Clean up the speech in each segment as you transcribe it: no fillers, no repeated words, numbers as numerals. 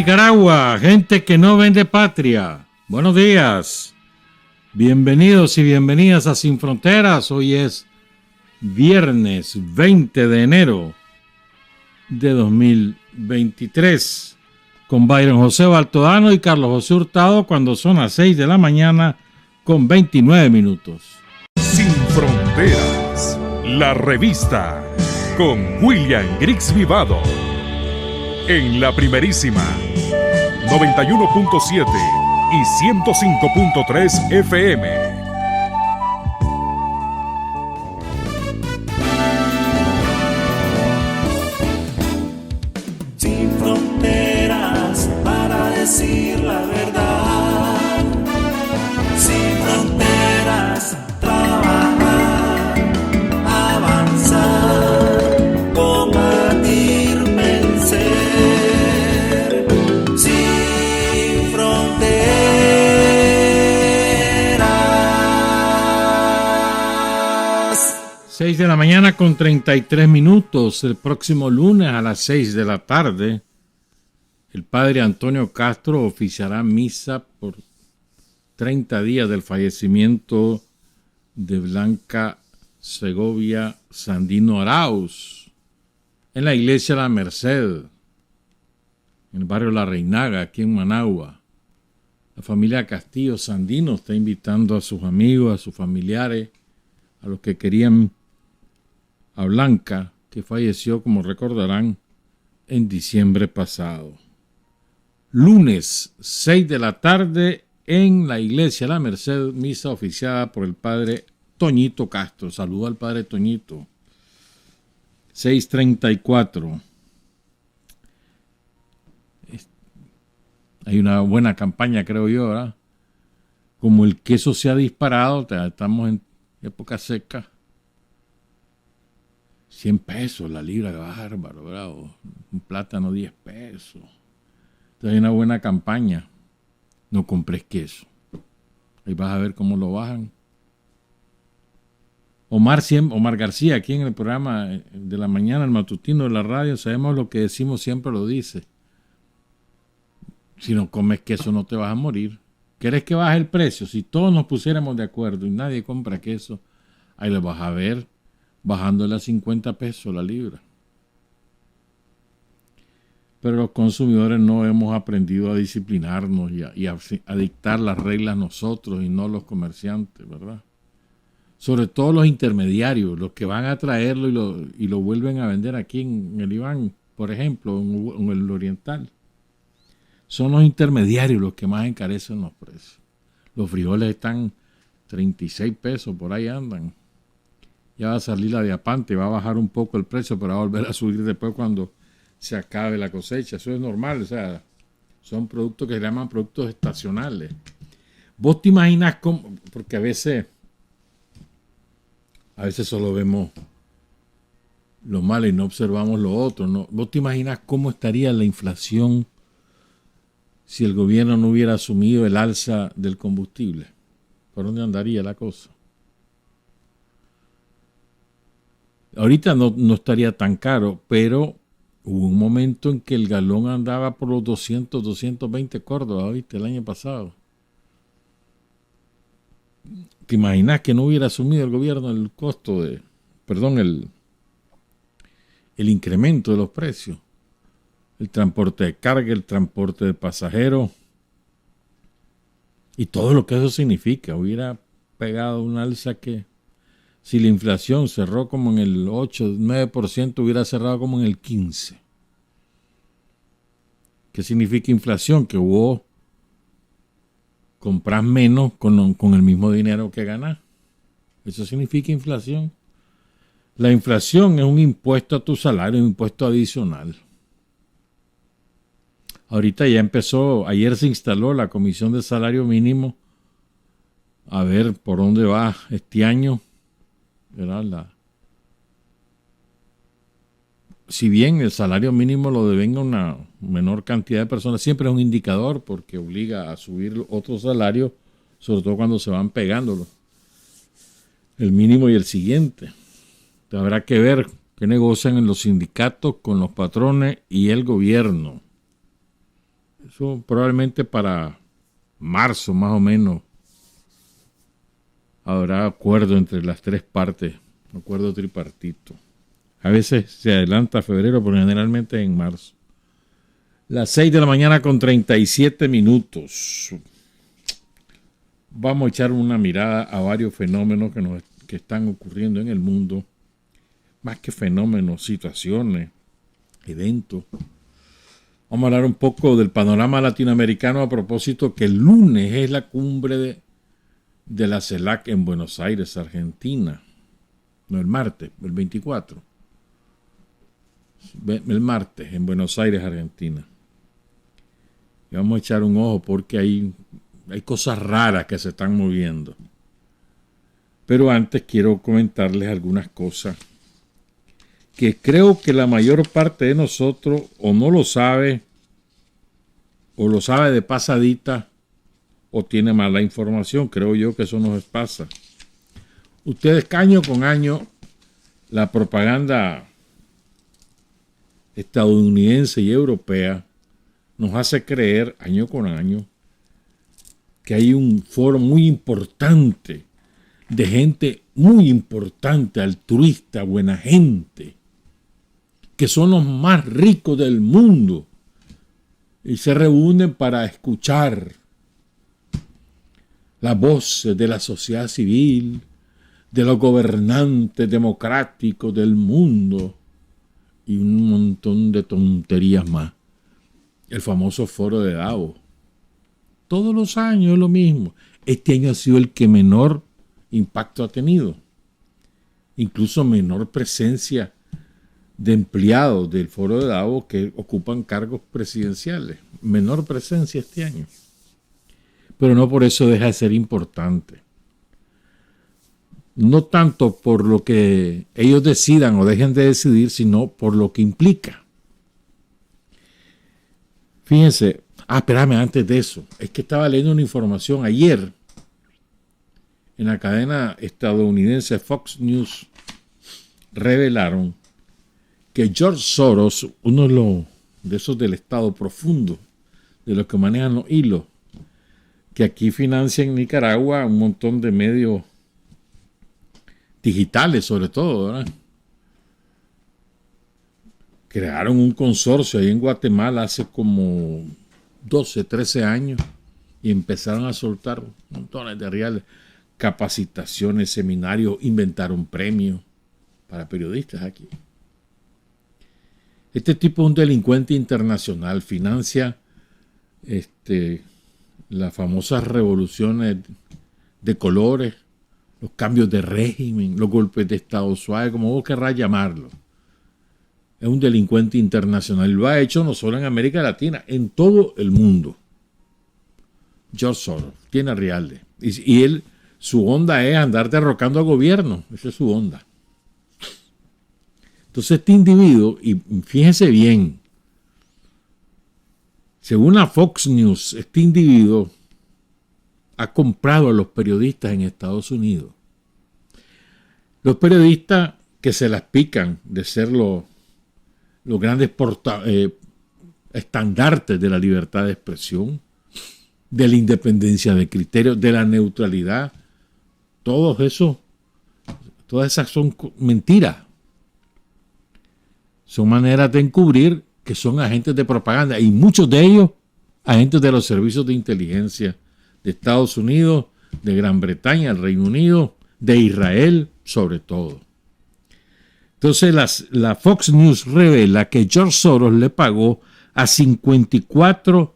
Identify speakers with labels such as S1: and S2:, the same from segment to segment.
S1: Nicaragua, gente que no vende patria. Buenos días. Bienvenidos y bienvenidas a Sin Fronteras. Hoy es viernes 20 de enero de 2023. Con Byron José Baltodano y Carlos José Hurtado cuando son las 6 de la mañana con 29 minutos.
S2: Sin Fronteras, la revista con William Griggs Vivado. En la primerísima 91.7 y 105.3 FM.
S3: Sin fronteras para decir la verdad. Sin fronteras, trabajar, avanzar, combatir, vencer. Sin fronteras.
S1: 6 de la mañana con 33 minutos. El próximo lunes a las 6 de la tarde, el padre Antonio Castro oficiará misa por 30 días del fallecimiento de Blanca Segovia Sandino Arauz en la iglesia La Merced, en el barrio La Reinaga, aquí en Managua. La familia Castillo Sandino está invitando a sus amigos, a sus familiares, a los que querían a Blanca, que falleció, como recordarán, en diciembre pasado. Lunes, 6 de la tarde, en la iglesia La Merced, misa oficiada por el padre Toñito Castro. Saludo al padre Toñito. 6:34. Hay una buena campaña, creo yo, ¿verdad? Como el queso se ha disparado, estamos en época seca. 100 pesos la libra, bárbaro, ¿verdad? Un plátano 10 pesos. Entonces hay una buena campaña. No compres queso. Ahí vas a ver cómo lo bajan. Omar García, aquí en el programa de la mañana, el matutino de la radio, sabemos lo que decimos, siempre lo dice. Si no comes queso no te vas a morir. ¿Quieres que baje el precio? Si todos nos pusiéramos de acuerdo y nadie compra queso, ahí lo vas a ver bajándole a 50 pesos la libra. Pero los consumidores no hemos aprendido a disciplinarnos y a dictar las reglas nosotros y no los comerciantes, ¿verdad? Sobre todo los intermediarios, los que van a traerlo y lo vuelven a vender aquí en el Iván, por ejemplo, en el Oriental. Son los intermediarios los que más encarecen los precios. Los frijoles están 36 pesos, por ahí andan. Ya va a salir la diapante, va a bajar un poco el precio, pero va a volver a subir después cuando se acabe la cosecha. Eso es normal, o sea, son productos que se llaman productos estacionales. Vos te imaginas cómo, porque a veces solo vemos lo malo y no observamos lo otro, ¿no? Vos te imaginas cómo estaría la inflación si el gobierno no hubiera asumido el alza del combustible. ¿Por dónde andaría la cosa? Ahorita no estaría tan caro, pero hubo un momento en que el galón andaba por los 200, 220 córdobas, ¿viste? El año pasado. ¿Te imaginas que no hubiera asumido el gobierno el costo el incremento de los precios? El transporte de carga, el transporte de pasajeros y todo lo que eso significa. Hubiera pegado un alza que, si la inflación cerró como en el 8, 9%, hubiera cerrado como en el 15%. ¿Qué significa inflación? Que vos compras menos con el mismo dinero que ganás. Eso significa inflación. La inflación es un impuesto a tu salario, un impuesto adicional. Ahorita ya empezó, ayer se instaló la Comisión de Salario Mínimo a ver por dónde va este año. ¿Verdad? Si bien el salario mínimo lo devenga una menor cantidad de personas, siempre es un indicador porque obliga a subir otros salarios, sobre todo cuando se van pegando el mínimo y el siguiente. Entonces, habrá que ver qué negocian en los sindicatos con los patrones y el gobierno. Eso probablemente para marzo más o menos habrá acuerdo entre las tres partes, acuerdo tripartito. A veces se adelanta a febrero, pero generalmente en marzo. Las 6 de la mañana con 37 minutos. Vamos a echar una mirada a varios fenómenos que están ocurriendo en el mundo. Más que fenómenos, situaciones, eventos. Vamos a hablar un poco del panorama latinoamericano a propósito que el lunes es la cumbre de la CELAC en Buenos Aires, Argentina. No, el martes, el 24. El martes en Buenos Aires, Argentina. Y vamos a echar un ojo porque hay cosas raras que se están moviendo. Pero antes quiero comentarles algunas cosas que creo que la mayor parte de nosotros o no lo sabe, o lo sabe de pasadita, o tiene mala información. Creo yo que eso nos pasa. Ustedes, año con año, la propaganda estadounidense y europea nos hace creer, año con año, que hay un foro muy importante de gente muy importante, altruista, buena gente, que son los más ricos del mundo y se reúnen para escuchar las voces de la sociedad civil, de los gobernantes democráticos del mundo y un montón de tonterías más. El famoso foro de Davos. Todos los años es lo mismo. Este año ha sido el que menor impacto ha tenido. Incluso menor presencia de empleados del foro de Davos que ocupan cargos presidenciales. Menor presencia este año. Pero no por eso deja de ser importante. No tanto por lo que ellos decidan o dejen de decidir, sino por lo que implica. Fíjense, espérame, antes de eso, es que estaba leyendo una información ayer en la cadena estadounidense Fox News. Revelaron que George Soros, uno de esos del Estado profundo, de los que manejan los hilos, que aquí financia en Nicaragua un montón de medios digitales sobre todo, ¿verdad? Crearon un consorcio ahí en Guatemala hace como 12, 13 años y empezaron a soltar montones de reales, capacitaciones, seminarios, inventaron premios para periodistas aquí. Este tipo es un delincuente internacional, financia las famosas revoluciones de colores, los cambios de régimen, los golpes de Estado suave, como vos querrás llamarlo. Es un delincuente internacional. Lo ha hecho no solo en América Latina, en todo el mundo. George Soros tiene reales. Y él, su onda es andar derrocando al gobierno. Esa es su onda. Entonces este individuo, y fíjense bien, según la Fox News, este individuo ha comprado a los periodistas en Estados Unidos. Los periodistas que se las pican de ser los grandes estandartes de la libertad de expresión, de la independencia de criterios, de la neutralidad, todas esas son mentiras. Son maneras de encubrir que son agentes de propaganda y muchos de ellos agentes de los servicios de inteligencia de Estados Unidos, de Gran Bretaña, el Reino Unido, de Israel, sobre todo. Entonces la Fox News revela que George Soros le pagó a 54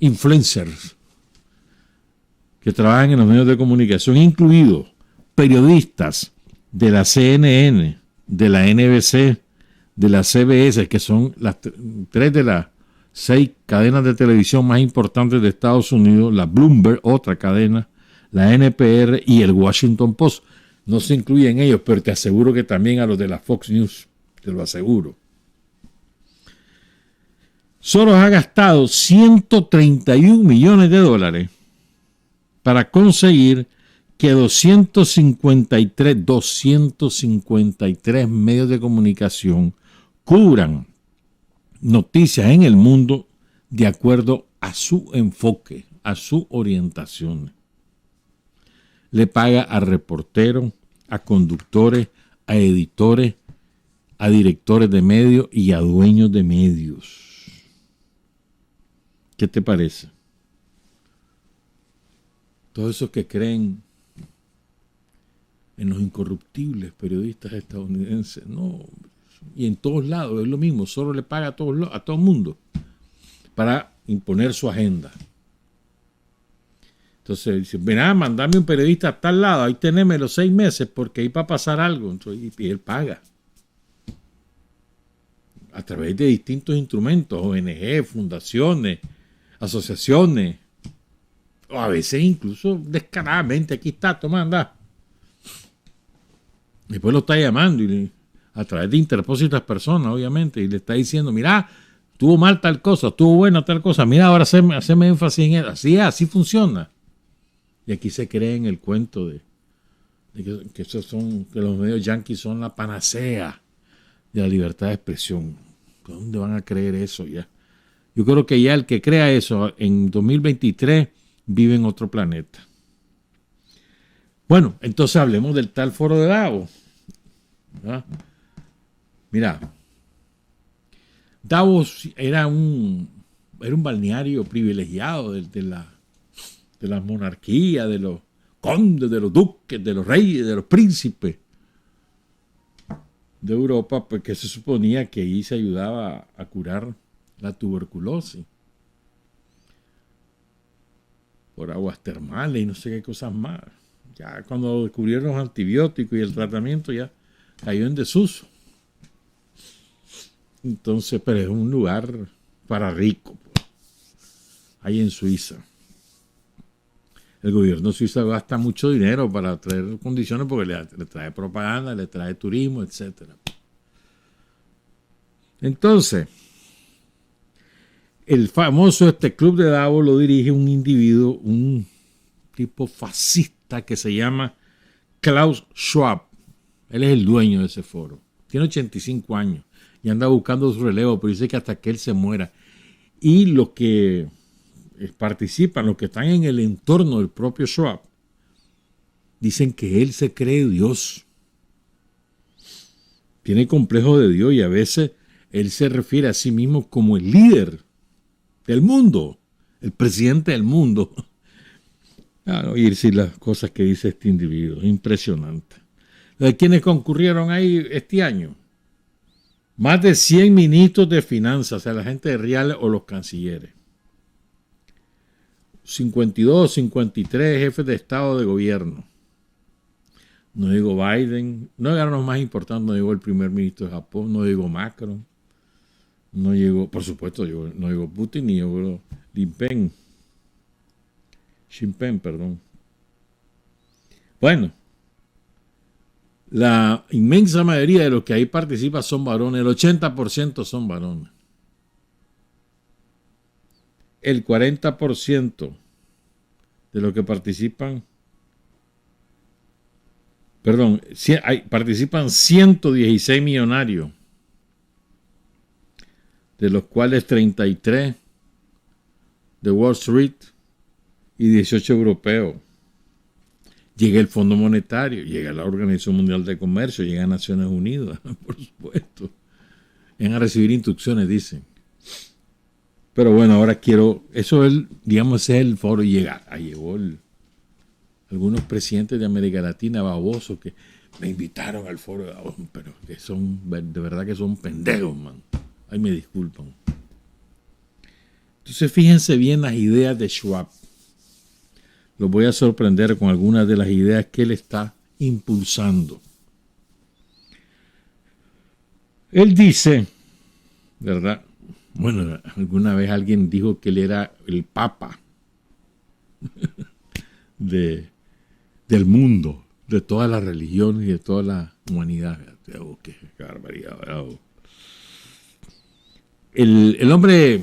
S1: influencers que trabajan en los medios de comunicación, incluidos periodistas de la CNN, de la NBC, de la CBS, que son las 3 de las 6 cadenas de televisión más importantes de Estados Unidos, la Bloomberg, otra cadena, la NPR y el Washington Post. No se incluyen ellos, pero te aseguro que también a los de la Fox News, te lo aseguro. Soros ha gastado 131 millones de dólares para conseguir que 253 medios de comunicación cubran noticias en el mundo de acuerdo a su enfoque, a su orientación. Le paga a reporteros, a conductores, a editores, a directores de medios y a dueños de medios. ¿Qué te parece? Todos esos que creen en los incorruptibles periodistas estadounidenses, no, y en todos lados es lo mismo, solo le paga a todo el mundo para imponer su agenda. Entonces dice, ven mandame un periodista a tal lado, ahí teneme los 6 meses porque ahí va a pasar algo. Entonces, y él paga a través de distintos instrumentos, ONG, fundaciones, asociaciones, o a veces incluso descaradamente, aquí está, toma, anda. Después lo está llamando a través de interpósitas personas, obviamente, y le está diciendo, mira, estuvo mal tal cosa, estuvo buena tal cosa, mira, ahora haceme énfasis en eso. Así funciona. Y aquí se cree en el cuento de que los medios yanquis son la panacea de la libertad de expresión. ¿Dónde van a creer eso ya? Yo creo que ya el que crea eso en 2023 vive en otro planeta. Bueno, entonces hablemos del tal foro de Davos. ¿Verdad? Mira, Davos era un balneario privilegiado de la monarquía, de los condes, de los duques, de los reyes, de los príncipes de Europa, porque se suponía que ahí se ayudaba a curar la tuberculosis por aguas termales y no sé qué cosas más. Ya cuando descubrieron los antibióticos y el tratamiento ya cayó en desuso. Entonces, pero es un lugar para ricos, pues, ahí en Suiza. El gobierno suizo gasta mucho dinero para traer condiciones porque le trae propaganda, le trae turismo, etc. Entonces, el famoso club de Davos lo dirige un individuo, un tipo fascista que se llama Klaus Schwab. Él es el dueño de ese foro. Tiene 85 años y anda buscando su relevo, pero dice que hasta que él se muera. Y los que participan, los que están en el entorno del propio Schwab, dicen que él se cree Dios. Tiene complejo de Dios y a veces él se refiere a sí mismo como el líder del mundo, el presidente del mundo. Oírse las cosas que dice este individuo, impresionante. ¿De quiénes concurrieron ahí este año? Más de 100 ministros de finanzas, o sea, la gente de reales o los cancilleres. 52, 53 jefes de Estado de gobierno. No digo Biden, no llegaron los más importantes, no llegó el primer ministro de Japón, no llegó Macron, no llegó, por supuesto, no llegó Putin, ni llegó Xi Jinping, perdón. Bueno, la inmensa mayoría de los que ahí participan son varones, el 80% son varones. El 40% de los que participan, participan 116 millonarios, de los cuales 33 de Wall Street y 18 europeos. Llega el Fondo Monetario, llega la Organización Mundial de Comercio, llega Naciones Unidas, por supuesto. Van a recibir instrucciones, dicen. Pero bueno, ahora ese es el foro. Llegó algunos presidentes de América Latina babosos que me invitaron al foro de Davos, pero que de verdad que son pendejos, man. Ay, me disculpan. Entonces fíjense bien las ideas de Schwab. Los voy a sorprender con algunas de las ideas que él está impulsando. Él dice, ¿verdad? Bueno, alguna vez alguien dijo que él era el papa del mundo, de todas las religiones y de toda la humanidad. Oh, qué barbaridad, ¿verdad? El hombre,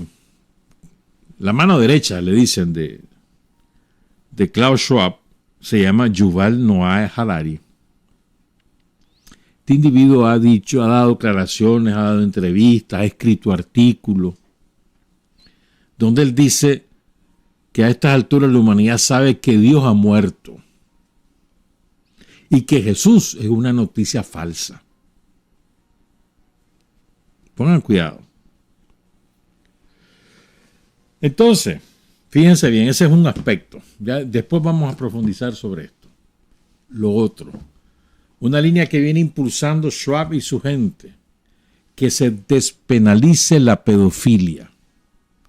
S1: la mano derecha, le dicen, de Klaus Schwab, se llama Yuval Noah Harari. Este individuo ha dado declaraciones, ha dado entrevistas, ha escrito artículos donde él dice que a estas alturas la humanidad sabe que Dios ha muerto y que Jesús es una noticia falsa. Pongan cuidado. Entonces, fíjense bien, ese es un aspecto. Ya después vamos a profundizar sobre esto. Lo otro, una línea que viene impulsando Schwab y su gente, que se despenalice la pedofilia.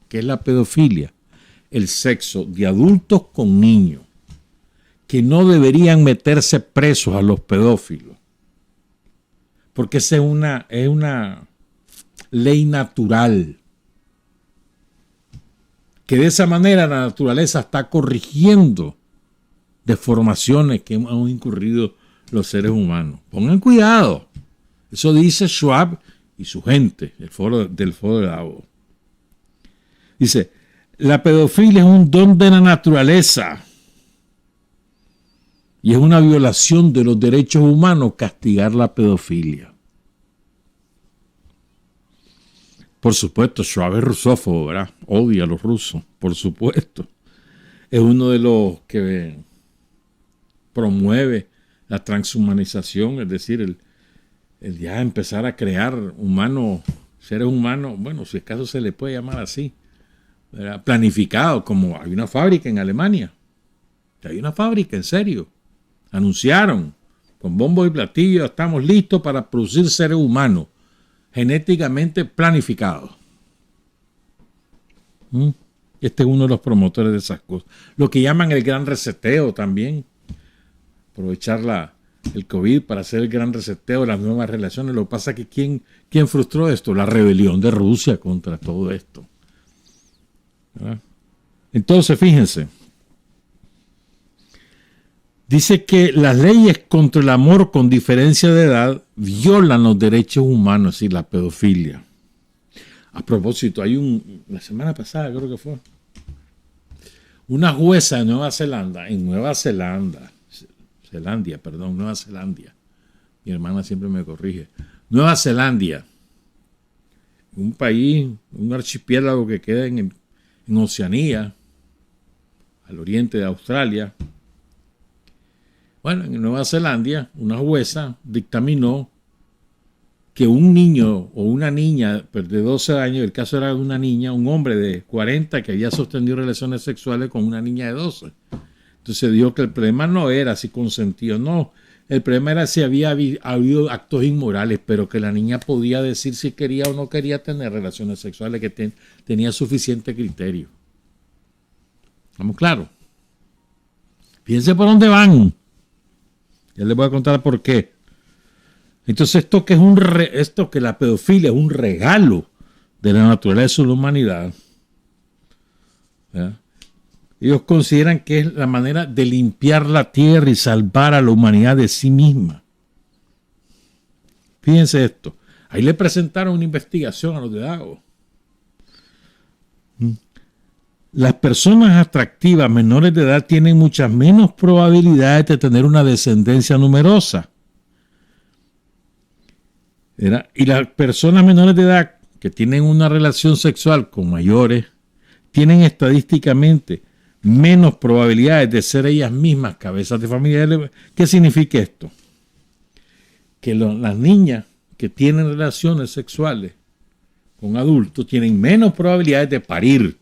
S1: ¿Qué es la pedofilia? El sexo de adultos con niños, que no deberían meterse presos a los pedófilos, porque esa es una ley natural, que de esa manera la naturaleza está corrigiendo deformaciones que hemos incurrido los seres humanos. Pongan cuidado. Eso dice Schwab y su gente, del foro de Davos. Dice, la pedofilia es un don de la naturaleza y es una violación de los derechos humanos castigar la pedofilia. Por supuesto, Schwab es rusófobo, ¿verdad? Odia a los rusos, por supuesto. Es uno de los que promueve la transhumanización, es decir, el ya empezar a crear humanos, seres humanos, bueno, si acaso se le puede llamar así, ¿verdad? Planificado, como hay una fábrica en Alemania. Hay una fábrica, en serio. Anunciaron con bombos y platillos, estamos listos para producir seres humanos genéticamente planificados. Este es uno de los promotores de esas cosas. Lo que llaman el gran reseteo también. Aprovechar el COVID para hacer el gran reseteo de las nuevas relaciones. Lo que pasa es que ¿quién frustró esto? La rebelión de Rusia contra todo esto. ¿Verdad? Entonces, fíjense. Dice que las leyes contra el amor con diferencia de edad violan los derechos humanos y la pedofilia. A propósito, la semana pasada creo que fue, una jueza de Nueva Zelanda, Nueva Zelanda, mi hermana siempre me corrige, Nueva Zelanda, un país, un archipiélago que queda en Oceanía, al oriente de Australia. Bueno, en Nueva Zelanda, una jueza dictaminó que un niño o una niña de 12 años, el caso era de una niña, un hombre de 40 que había sostenido relaciones sexuales con una niña de 12. Entonces dijo que el problema no era si consentió, no. El problema era si había habido actos inmorales, pero que la niña podía decir si quería o no quería tener relaciones sexuales, que tenía suficiente criterio. ¿Estamos claros? Fíjense por dónde van. Ya les voy a contar por qué. Entonces esto que la pedofilia es un regalo de la naturaleza de la humanidad, ¿verdad? Ellos consideran que es la manera de limpiar la tierra y salvar a la humanidad de sí misma. Fíjense esto. Ahí le presentaron una investigación a los de Davos. Las personas atractivas menores de edad tienen muchas menos probabilidades de tener una descendencia numerosa. ¿Verdad? Y las personas menores de edad que tienen una relación sexual con mayores tienen estadísticamente menos probabilidades de ser ellas mismas cabezas de familia. ¿Qué significa esto? Que las niñas que tienen relaciones sexuales con adultos tienen menos probabilidades de parir.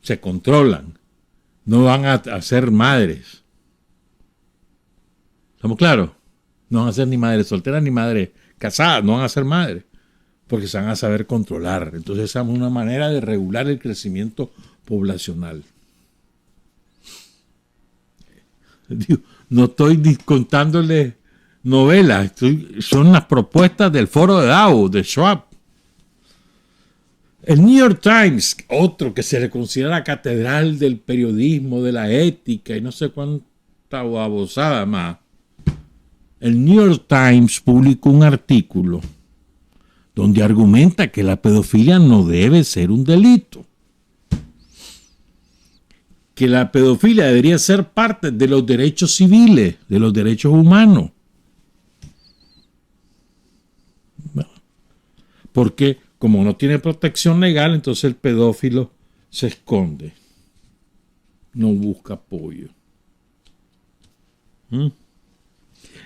S1: Se controlan, no van a ser madres. ¿Estamos claros? No van a ser ni madres solteras ni madres casadas, no van a ser madres, porque se van a saber controlar. Entonces esa es una manera de regular el crecimiento poblacional. No estoy contándoles novelas, son las propuestas del foro de Davos, de Schwab. El New York Times, otro que se le considera la catedral del periodismo, de la ética y no sé cuánta babosada más. El New York Times publicó un artículo donde argumenta que la pedofilia no debe ser un delito. Que la pedofilia debería ser parte de los derechos civiles, de los derechos humanos. Porque como no tiene protección legal, entonces el pedófilo se esconde, no busca apoyo.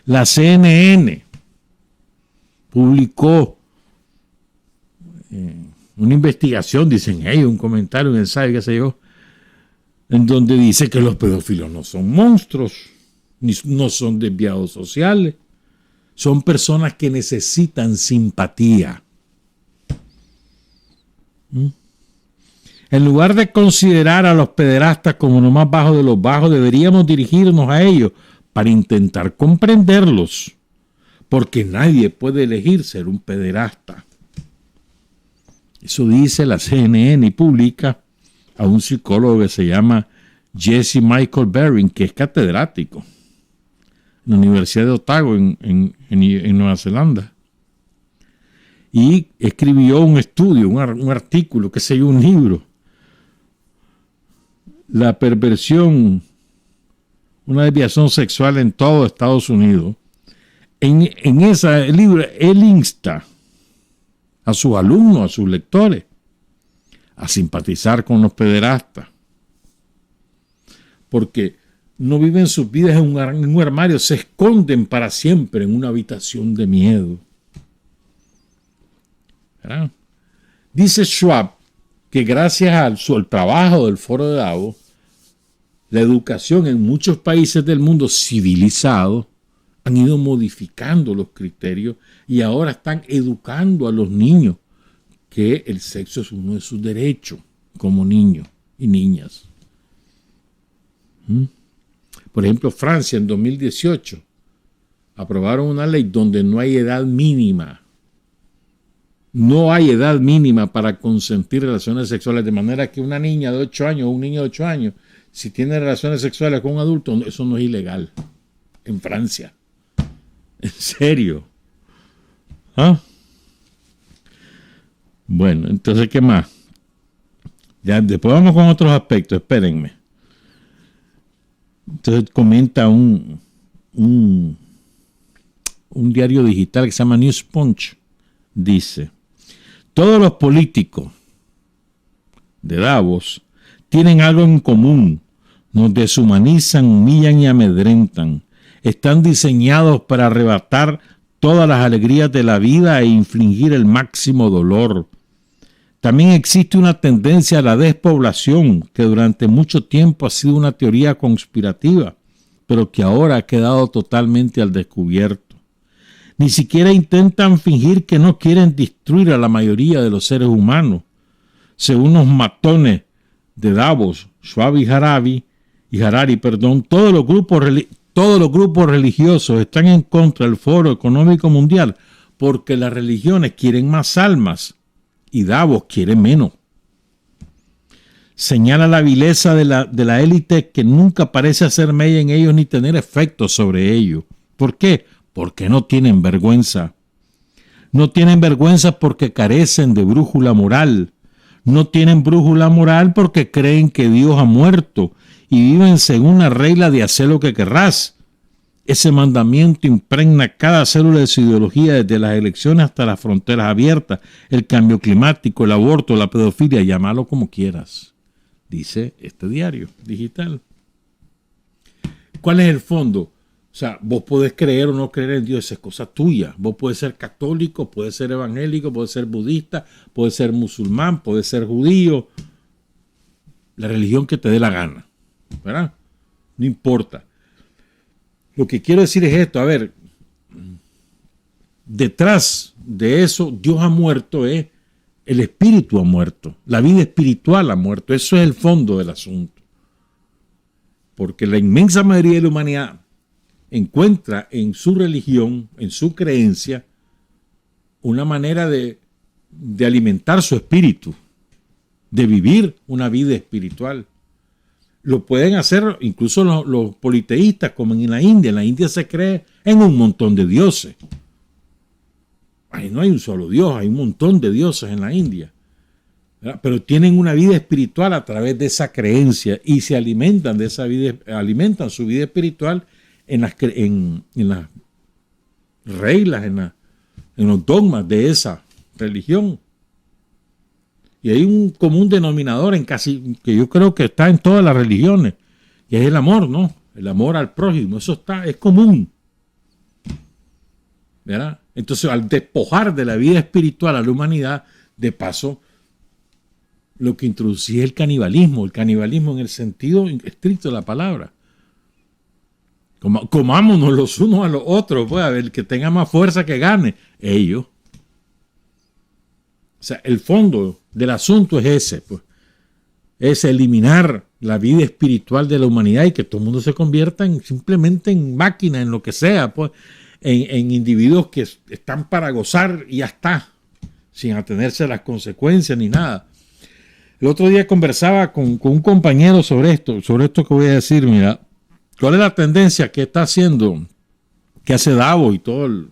S1: La CNN publicó una investigación, dicen ellos, un comentario, un ensayo, qué sé yo, en donde dice que los pedófilos no son monstruos, no son desviados sociales, son personas que necesitan simpatía. En lugar de considerar a los pederastas como lo más bajo de los bajos, deberíamos dirigirnos a ellos para intentar comprenderlos, porque nadie puede elegir ser un pederasta. Eso dice la CNN y publica a un psicólogo que se llama Jesse Michael Baring, que es catedrático en la Universidad de Otago en Nueva Zelanda. Y escribió un estudio, un artículo, qué sé yo, un libro. La perversión, una desviación sexual en todo Estados Unidos. En ese libro, él insta a sus alumnos, a sus lectores, a simpatizar con los pederastas. Porque no viven sus vidas en un armario, se esconden para siempre en una habitación de miedo. ¿Verdad? Dice Schwab que gracias al trabajo del Foro de Davos, la educación en muchos países del mundo civilizados han ido modificando los criterios y ahora están educando a los niños que el sexo es uno de sus derechos como niños y niñas. Por ejemplo, Francia en 2018 aprobaron una ley donde no hay edad mínima. No hay edad mínima para consentir relaciones sexuales, de manera que una niña de 8 años o un niño de 8 años, si tiene relaciones sexuales con un adulto, eso no es ilegal en Francia. ¿En serio? ¿Ah? Bueno, entonces, ¿qué más? Ya, después vamos con otros aspectos, espérenme. Entonces comenta un diario digital que se llama News Punch. Dice: todos los políticos de Davos tienen algo en común. Nos deshumanizan, humillan y amedrentan. Están diseñados para arrebatar todas las alegrías de la vida e infligir el máximo dolor. También existe una tendencia a la despoblación que durante mucho tiempo ha sido una teoría conspirativa, pero que ahora ha quedado totalmente al descubierto. Ni siquiera intentan fingir que no quieren destruir a la mayoría de los seres humanos. Según los matones de Davos, Schwab y Harari, todos los grupos religiosos están en contra del Foro Económico Mundial porque las religiones quieren más almas y Davos quiere menos. Señala la vileza de la élite que nunca parece hacer mella en ellos ni tener efecto sobre ellos. ¿Por qué? Porque no tienen vergüenza. No tienen vergüenza porque carecen de brújula moral. No tienen brújula moral porque creen que Dios ha muerto y viven según la regla de hacer lo que querrás. Ese mandamiento impregna cada célula de su ideología, desde las elecciones hasta las fronteras abiertas, el cambio climático, el aborto, la pedofilia, llámalo como quieras, dice este diario digital. ¿Cuál es el fondo? O sea, vos podés creer o no creer en Dios, esa es cosa tuya. Vos podés ser católico, podés ser evangélico, podés ser budista, podés ser musulmán, podés ser judío. La religión que te dé la gana, ¿verdad? No importa. Lo que quiero decir es esto, a ver, detrás de eso Dios ha muerto, el espíritu ha muerto, la vida espiritual ha muerto, eso es el fondo del asunto. Porque la inmensa mayoría de la humanidad encuentra en su religión, en su creencia, una manera de alimentar su espíritu, de vivir una vida espiritual. Lo pueden hacer incluso los politeístas, como en la India. En la India se cree en un montón de dioses. Ahí no hay un solo Dios, hay un montón de dioses en la India. ¿Verdad? Pero tienen una vida espiritual a través de esa creencia y se alimentan de esa vida, alimentan su vida espiritual en las reglas, en los dogmas de esa religión. Y hay un común denominador en casi, que yo creo que está en todas las religiones, y es el amor, ¿no? El amor al prójimo, eso es común. ¿Verdad? Entonces, al despojar de la vida espiritual a la humanidad, de paso, lo que introducía es el canibalismo en el sentido estricto de la palabra. Comámonos los unos a los otros, pues, a ver, el que tenga más fuerza que gane, ellos. O sea, el fondo del asunto es ese, pues, es eliminar la vida espiritual de la humanidad y que todo el mundo se convierta simplemente en máquina, en lo que sea, pues, en individuos que están para gozar y ya está, sin atenerse a las consecuencias ni nada. El otro día conversaba con un compañero sobre esto que voy a decir. Mira, ¿cuál es la tendencia que está haciendo, que hace Davos y todo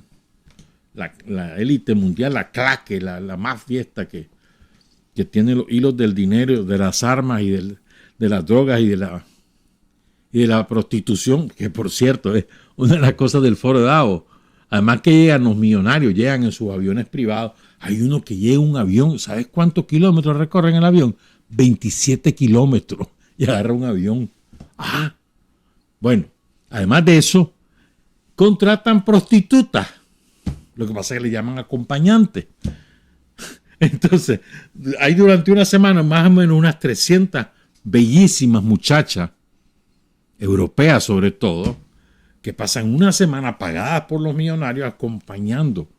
S1: la élite mundial, la claque, la más fiesta que tiene los hilos del dinero, de las armas y de las drogas y de la prostitución, que por cierto es una de las cosas del foro de Davos? Además que llegan los millonarios, llegan en sus aviones privados. Hay uno que llega en un avión, ¿sabes cuántos kilómetros recorre en el avión? 27 kilómetros y agarra un avión. Ah, bueno, además de eso, contratan prostitutas. Lo que pasa es que le llaman acompañantes. Entonces, hay durante una semana más o menos unas 300 bellísimas muchachas, europeas sobre todo, que pasan una semana pagadas por los millonarios acompañando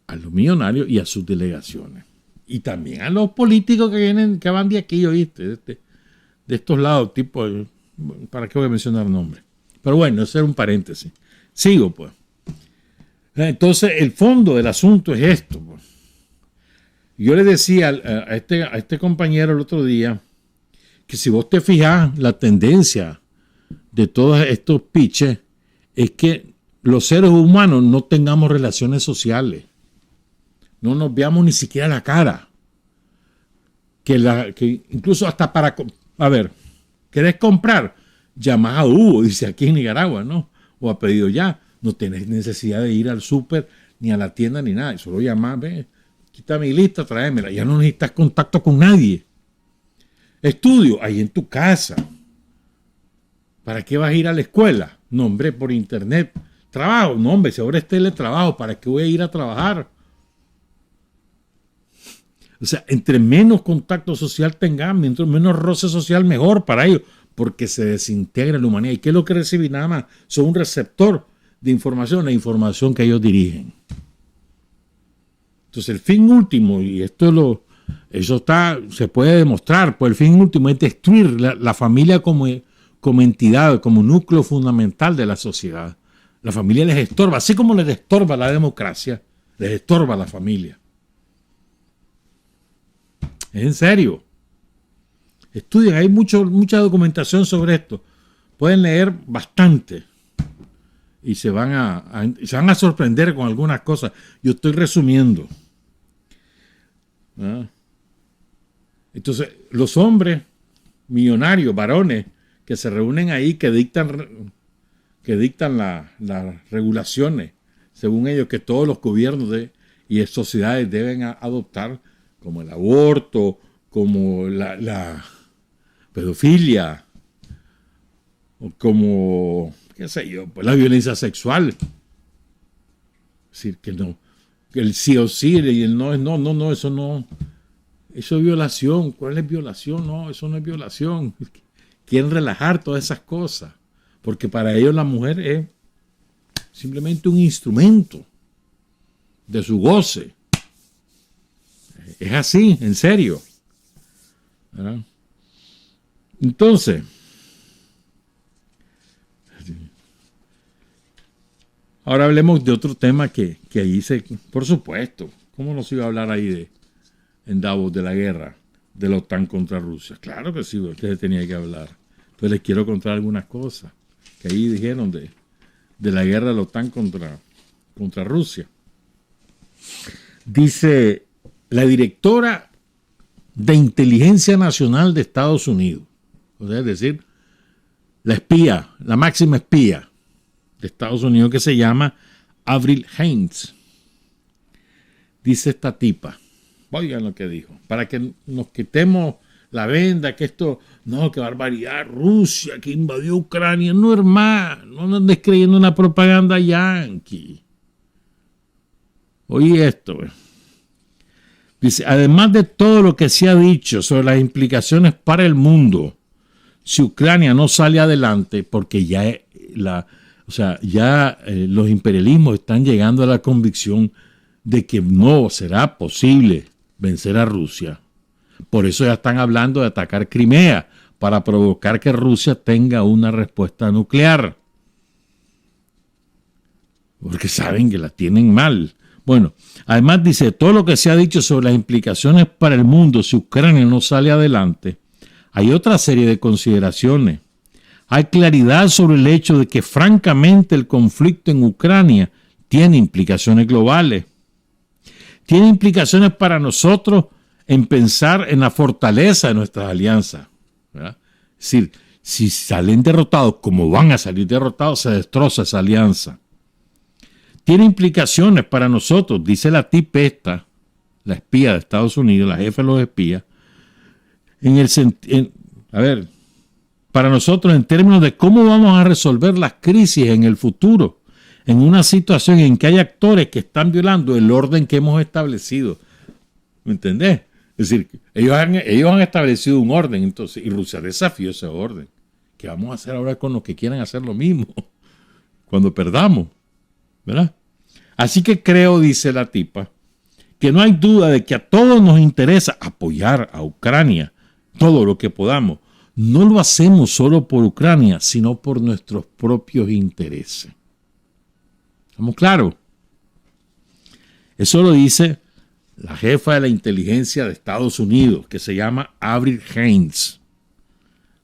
S1: a los millonarios y a sus delegaciones. Y también a los políticos que van de aquí, ¿oíste? De estos lados, tipo, ¿para qué voy a mencionar nombres? Pero bueno, ese era un paréntesis. Sigo, pues. Entonces, el fondo del asunto es esto, pues. Yo le decía a este compañero el otro día que si vos te fijas, la tendencia de todos estos piches es que los seres humanos no tengamos relaciones sociales. No nos veamos ni siquiera la cara. Que incluso hasta para... A ver, ¿querés comprar? Llamás a Hugo, dice aquí en Nicaragua, ¿no? O a Pedido Ya. No tenés necesidad de ir al súper, ni a la tienda, ni nada. Solo llamás, ve, quita mi lista, tráemela. Ya no necesitas contacto con nadie. Estudio, ahí en tu casa. ¿Para qué vas a ir a la escuela? No, hombre, por internet. Trabajo, no, hombre, si ahora es teletrabajo, ¿para qué voy a ir a trabajar? O sea, entre menos contacto social tengan, mientras menos roce social, mejor para ellos, porque se desintegra la humanidad. ¿Y qué es lo que reciben? Nada más son un receptor de información, la información que ellos dirigen. Entonces, el fin último, y eso se puede demostrar, pues el fin último es destruir la familia como entidad, como núcleo fundamental de la sociedad. La familia les estorba, así como les estorba la democracia, les estorba la familia. Es en serio. Estudien, hay mucha documentación sobre esto. Pueden leer bastante y se van a sorprender con algunas cosas. Yo estoy resumiendo. ¿Ah? Entonces, los hombres millonarios, varones, que se reúnen ahí, que dictan las regulaciones, según ellos, que todos los gobiernos y sociedades deben adoptar, como el aborto, como la pedofilia, o como, qué sé yo, pues la violencia sexual. Es decir, que no, que el sí o sí y el no es no, eso no, eso es violación. ¿Cuál es violación? No, eso no es violación. Quieren relajar todas esas cosas, porque para ellos la mujer es simplemente un instrumento de su goce. Es así, en serio. ¿Verdad? Entonces, ahora hablemos de otro tema que ahí por supuesto, ¿cómo nos iba a hablar ahí en Davos de la guerra de la OTAN contra Rusia? Claro que sí, que se tenía que hablar. Entonces les quiero contar algunas cosas que ahí dijeron de la guerra de la OTAN contra Rusia. Dice la directora de Inteligencia Nacional de Estados Unidos, o sea, es decir, la espía, la máxima espía de Estados Unidos, que se llama Avril Haines. Dice esta tipa, Oigan lo que dijo. Para que nos quitemos la venda, que esto, no, qué barbaridad, Rusia que invadió Ucrania. No, hermano, no andes creyendo una propaganda yanqui. Oye esto, dice, además de todo lo que se ha dicho sobre las implicaciones para el mundo, si Ucrania no sale adelante, porque ya los imperialismos están llegando a la convicción de que no será posible vencer a Rusia. Por eso ya están hablando de atacar Crimea, para provocar que Rusia tenga una respuesta nuclear. Porque saben que la tienen mal. Bueno, además dice, todo lo que se ha dicho sobre las implicaciones para el mundo si Ucrania no sale adelante, hay otra serie de consideraciones. Hay claridad sobre el hecho de que francamente el conflicto en Ucrania tiene implicaciones globales. Tiene implicaciones para nosotros en pensar en la fortaleza de nuestras alianzas, ¿verdad? Es decir, si salen derrotados, como van a salir derrotados, se destroza esa alianza. Tiene implicaciones para nosotros, dice la tipa esta, la espía de Estados Unidos, la jefa de los espías, para nosotros en términos de cómo vamos a resolver las crisis en el futuro, en una situación en que hay actores que están violando el orden que hemos establecido. ¿Me entendés? Es decir, ellos han establecido un orden, entonces, y Rusia desafió ese orden. ¿Qué vamos a hacer ahora con los que quieran hacer lo mismo? Cuando perdamos, ¿verdad? Así que creo, dice la tipa, que no hay duda de que a todos nos interesa apoyar a Ucrania todo lo que podamos. No lo hacemos solo por Ucrania, sino por nuestros propios intereses. ¿Estamos claros? Eso lo dice la jefa de la inteligencia de Estados Unidos, que se llama Avril Haines.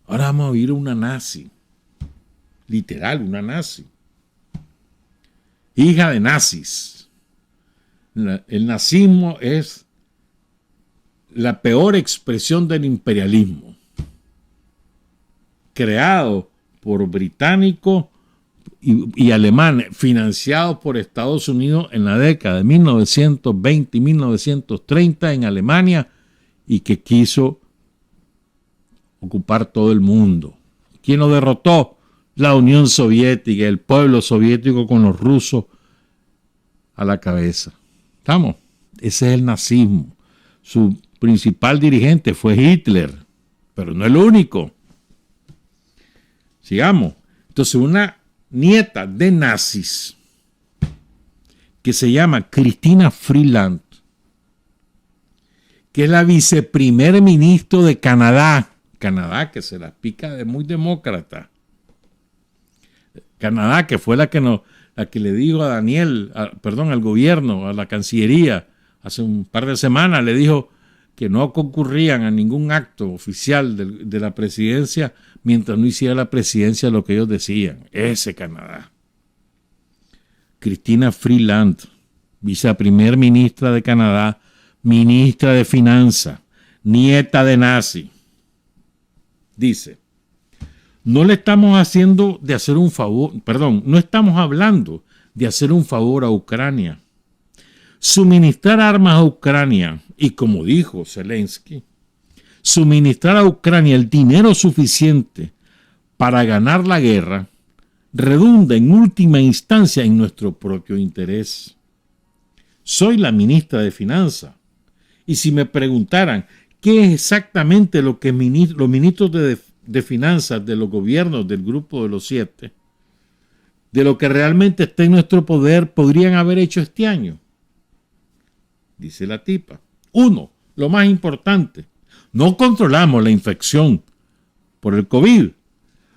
S1: Ahora vamos a oír una nazi. Literal, una nazi. Hija de nazis. El nazismo es la peor expresión del imperialismo. Creado por británicos y alemanes, financiados por Estados Unidos en la década de 1920 y 1930 en Alemania, y que quiso ocupar todo el mundo. ¿Quién lo derrotó? La Unión Soviética, el pueblo soviético con los rusos a la cabeza. ¿Estamos? Ese es el nazismo. Su principal dirigente fue Hitler, pero no el único. Sigamos. Entonces, una nieta de nazis que se llama Cristina Freeland, que es la viceprimer ministro de Canadá, que se la pica de muy demócrata. Canadá, que fue la que le dijo a al gobierno, a la Cancillería, hace un par de semanas, le dijo que no concurrían a ningún acto oficial de la presidencia mientras no hiciera la presidencia lo que ellos decían. Ese Canadá. Cristina Freeland, viceprimer ministra de Canadá, ministra de Finanzas, nieta de nazi. Dice, no estamos hablando de hacer un favor a Ucrania. Suministrar armas a Ucrania, y como dijo Zelensky, suministrar a Ucrania el dinero suficiente para ganar la guerra redunda en última instancia en nuestro propio interés. Soy la ministra de Finanzas, y si me preguntaran qué es exactamente lo que los ministros de Finanzas de los gobiernos del Grupo de los 7, de lo que realmente está en nuestro poder, podrían haber hecho este año. Dice la tipa. 1. Lo más importante. No controlamos la infección por el COVID.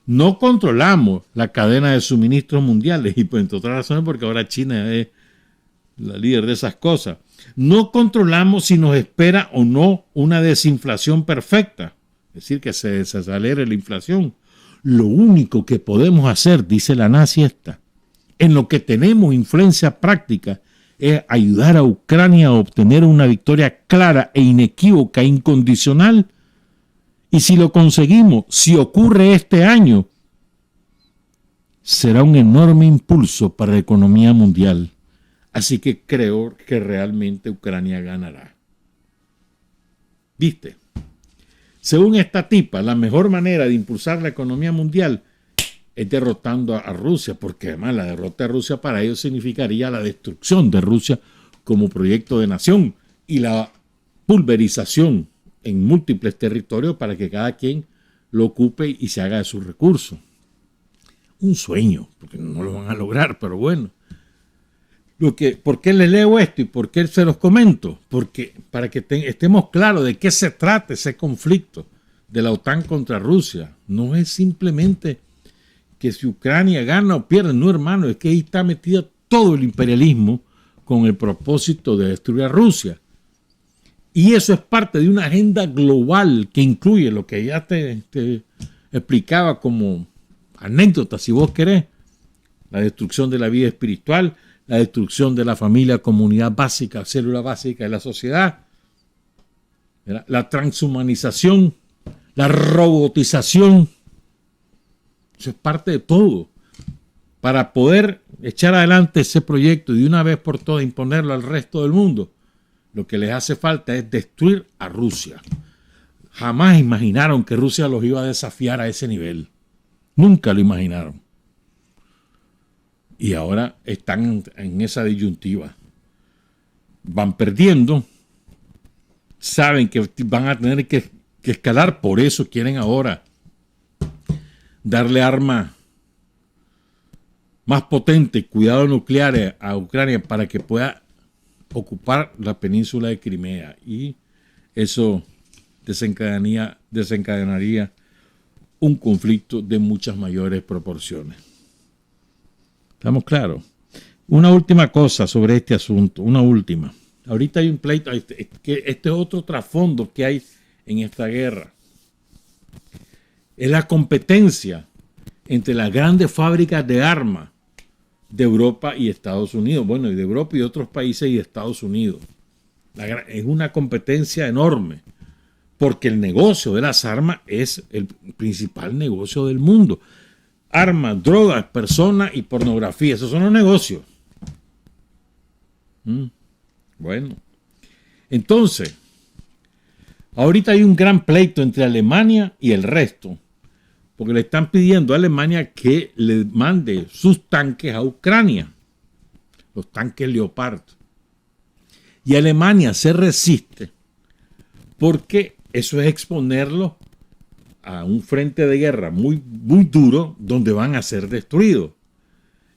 S1: No controlamos la cadena de suministros mundiales. Y pues, entre otras razones, porque ahora China es la líder de esas cosas. No controlamos si nos espera o no una desinflación perfecta. Es decir, que se desacelere la inflación. Lo único que podemos hacer, dice la nazi esta, en lo que tenemos influencia práctica, es ayudar a Ucrania a obtener una victoria clara e inequívoca, incondicional. Y si lo conseguimos, si ocurre este año, será un enorme impulso para la economía mundial. Así que creo que realmente Ucrania ganará. ¿Viste? Según esta tipa, la mejor manera de impulsar la economía mundial es derrotando a Rusia, porque además la derrota de Rusia para ellos significaría la destrucción de Rusia como proyecto de nación y la pulverización en múltiples territorios para que cada quien lo ocupe y se haga de sus recursos. Un sueño, porque no lo van a lograr, pero bueno. ¿Por qué les leo esto y por qué se los comento? Porque para que estemos claros de qué se trata ese conflicto de la OTAN contra Rusia. No es simplemente que si Ucrania gana o pierde, no, hermano, es que ahí está metido todo el imperialismo con el propósito de destruir a Rusia. Y eso es parte de una agenda global que incluye lo que ya te explicaba como anécdota, si vos querés, la destrucción de la vida espiritual, la destrucción de la familia, comunidad básica, célula básica de la sociedad, ¿verdad? La transhumanización, la robotización. Eso es parte de todo. Para poder echar adelante ese proyecto y de una vez por todas imponerlo al resto del mundo, lo que les hace falta es destruir a Rusia. Jamás imaginaron que Rusia los iba a desafiar a ese nivel. Nunca lo imaginaron. Y ahora están en esa disyuntiva. Van perdiendo. Saben que van a tener que escalar. Por eso quieren ahora darle armas más potentes, cuidados nucleares a Ucrania para que pueda ocupar la península de Crimea. Y eso desencadenaría un conflicto de muchas mayores proporciones. ¿Estamos claros? Una última cosa sobre este asunto, una última. Ahorita hay un pleito, este es otro trasfondo que hay en esta guerra. Es la competencia entre las grandes fábricas de armas de Europa y Estados Unidos. Bueno, y de Europa y otros países y de Estados Unidos. Es una competencia enorme, porque el negocio de las armas es el principal negocio del mundo. Armas, drogas, personas y pornografía. Esos son los negocios. Bueno. Entonces, ahorita hay un gran pleito entre Alemania y el resto. Porque le están pidiendo a Alemania que le mande sus tanques a Ucrania. Los tanques Leopard. Y Alemania se resiste porque eso es exponerlo a un frente de guerra muy, muy duro donde van a ser destruidos.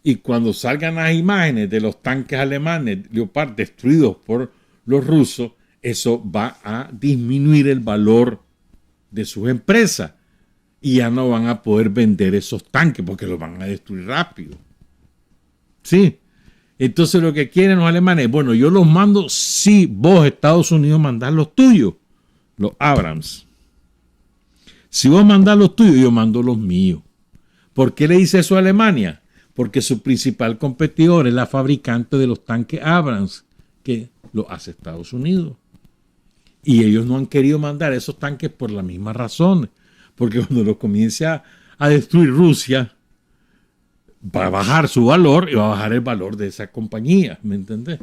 S1: Y cuando salgan las imágenes de los tanques alemanes Leopard destruidos por los rusos, eso va a disminuir el valor de sus empresas. Y ya no van a poder vender esos tanques porque los van a destruir rápido. ¿Sí? Entonces lo que quieren los alemanes, bueno, yo los mando si vos, Estados Unidos, mandás los tuyos, los Abrams. Si vos mandás los tuyos, yo mando los míos. ¿Por qué le dice eso a Alemania? Porque su principal competidor es la fabricante de los tanques Abrams, que lo hace Estados Unidos. Y ellos no han querido mandar esos tanques por las mismas razones. Porque cuando los comience a destruir Rusia, va a bajar su valor y va a bajar el valor de esa compañía. ¿Me entendés?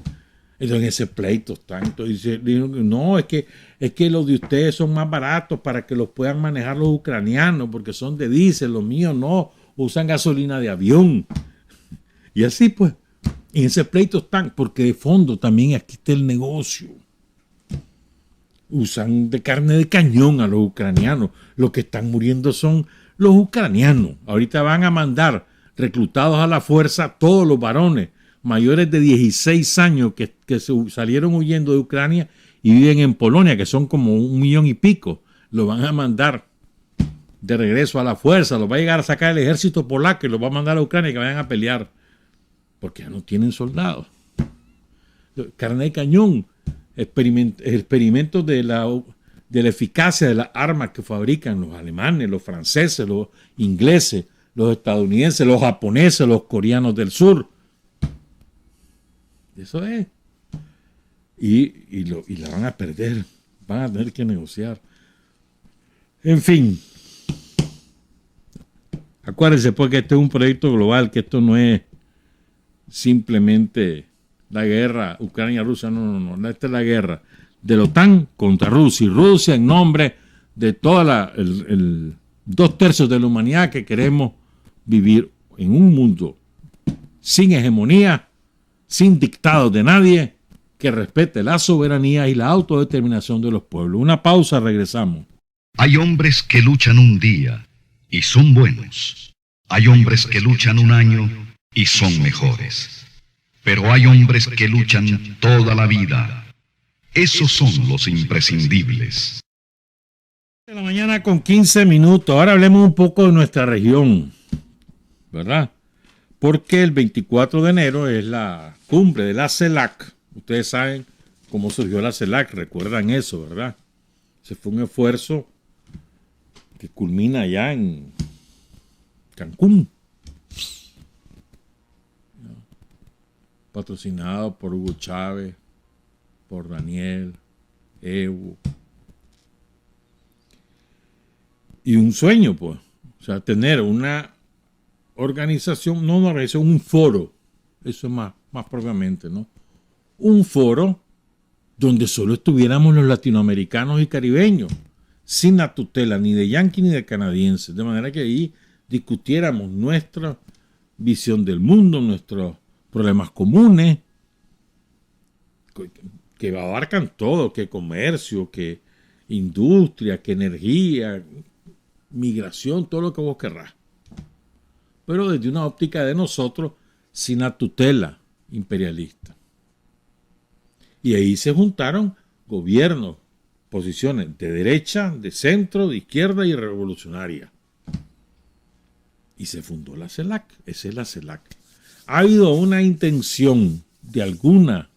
S1: Entonces en ese pleito tanto dice, no, es que los de ustedes son más baratos para que los puedan manejar los ucranianos, porque son de diésel, los míos no, usan gasolina de avión. Y así pues, en ese pleito están, porque de fondo también aquí está el negocio. Usan de carne de cañón a los ucranianos. Los que están muriendo son los ucranianos. Ahorita van a mandar reclutados a la fuerza todos los varones mayores de 16 años que salieron huyendo de Ucrania y viven en Polonia, que son como 1 millón y pico. Lo van a mandar de regreso a la fuerza. Los va a llegar a sacar el ejército polaco y los va a mandar a Ucrania que vayan a pelear. Porque ya no tienen soldados. Carne de cañón. Experimentos de la eficacia de las armas que fabrican los alemanes, los franceses, los ingleses, los estadounidenses, los japoneses, los coreanos del sur. Eso es. Y la van a perder. Van a tener que negociar. En fin. Acuérdense porque este es un proyecto global, que esto no es simplemente la guerra Ucrania-Rusia, no, esta es la guerra de la OTAN contra Rusia. Y Rusia, en nombre de toda 2/3 de la humanidad que queremos vivir en un mundo sin hegemonía, sin dictados de nadie, que respete la soberanía y la autodeterminación de los pueblos. Una pausa, regresamos.
S4: Hay hombres que luchan un día y son buenos. Hay hombres que luchan un año y son mejores. Pero hay hombres que luchan toda la vida. Esos son los imprescindibles.
S1: De la mañana con 15 minutos. Ahora hablemos un poco de nuestra región, ¿verdad? Porque el 24 de enero es la cumbre de la CELAC. Ustedes saben cómo surgió la CELAC, recuerdan eso, ¿verdad? Se fue un esfuerzo que culmina allá en Cancún, patrocinado por Hugo Chávez, por Daniel, Evo. Y un sueño, pues, o sea, tener una organización, no una organización, un foro, eso es más propiamente, ¿no? Un foro donde solo estuviéramos los latinoamericanos y caribeños, sin la tutela ni de yanquis ni de canadienses, de manera que ahí discutiéramos nuestra visión del mundo, nuestros problemas comunes, que abarcan todo, que comercio, que industria, que energía, migración, todo lo que vos querrás. Pero desde una óptica de nosotros, sin la tutela imperialista. Y ahí se juntaron gobiernos, posiciones de derecha, de centro, de izquierda y revolucionaria. Y se fundó la CELAC. Esa es la CELAC. Ha habido una intención de alguna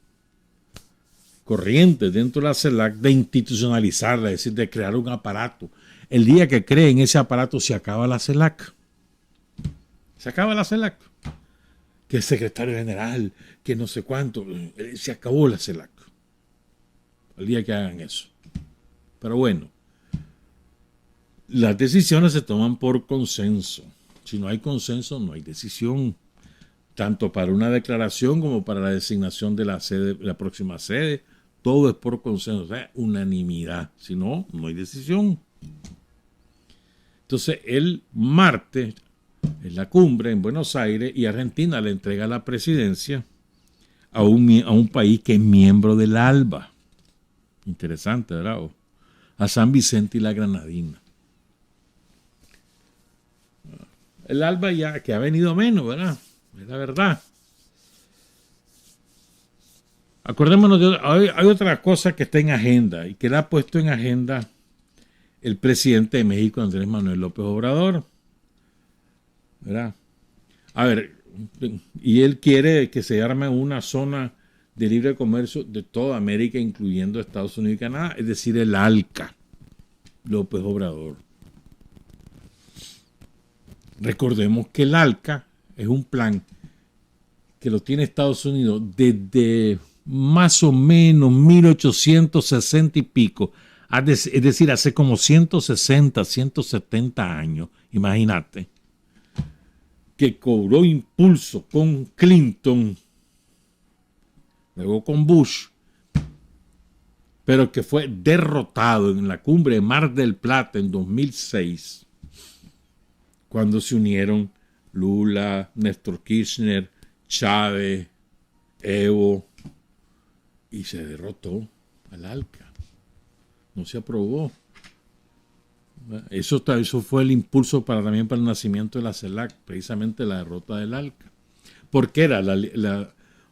S1: corriente dentro de la CELAC de institucionalizarla, es decir, de crear un aparato. El día que creen ese aparato se acaba la CELAC. Se acaba la CELAC. Que el secretario general, que no sé cuánto, se acabó la CELAC. El día que hagan eso. Pero bueno, las decisiones se toman por consenso. Si no hay consenso, no hay decisión. Tanto para una declaración como para la designación de la sede, la próxima sede, todo es por consenso, o sea, unanimidad. Si no, no hay decisión. Entonces, el martes, en la cumbre en Buenos Aires, y Argentina le entrega la presidencia a un país que es miembro del ALBA. Interesante, ¿verdad? A San Vicente y la Granadina. El ALBA ya que ha venido menos, ¿verdad? Es la verdad. Acordémonos hay otra cosa que está en agenda y que la ha puesto en agenda el presidente de México, Andrés Manuel López Obrador, ¿verdad? A ver, y él quiere que se arme una zona de libre comercio de toda América, incluyendo Estados Unidos y Canadá, es decir, el ALCA, López Obrador. Recordemos que el ALCA es un plan que lo tiene Estados Unidos desde más o menos 1860 y pico, es decir, hace como 160, 170 años, imagínate, que cobró impulso con Clinton, luego con Bush, pero que fue derrotado en la cumbre de Mar del Plata en 2006, cuando se unieron Lula, Néstor Kirchner, Chávez, Evo, y se derrotó al ALCA. No se aprobó. Eso fue el impulso también para el nacimiento de la CELAC, precisamente la derrota del ALCA. Porque era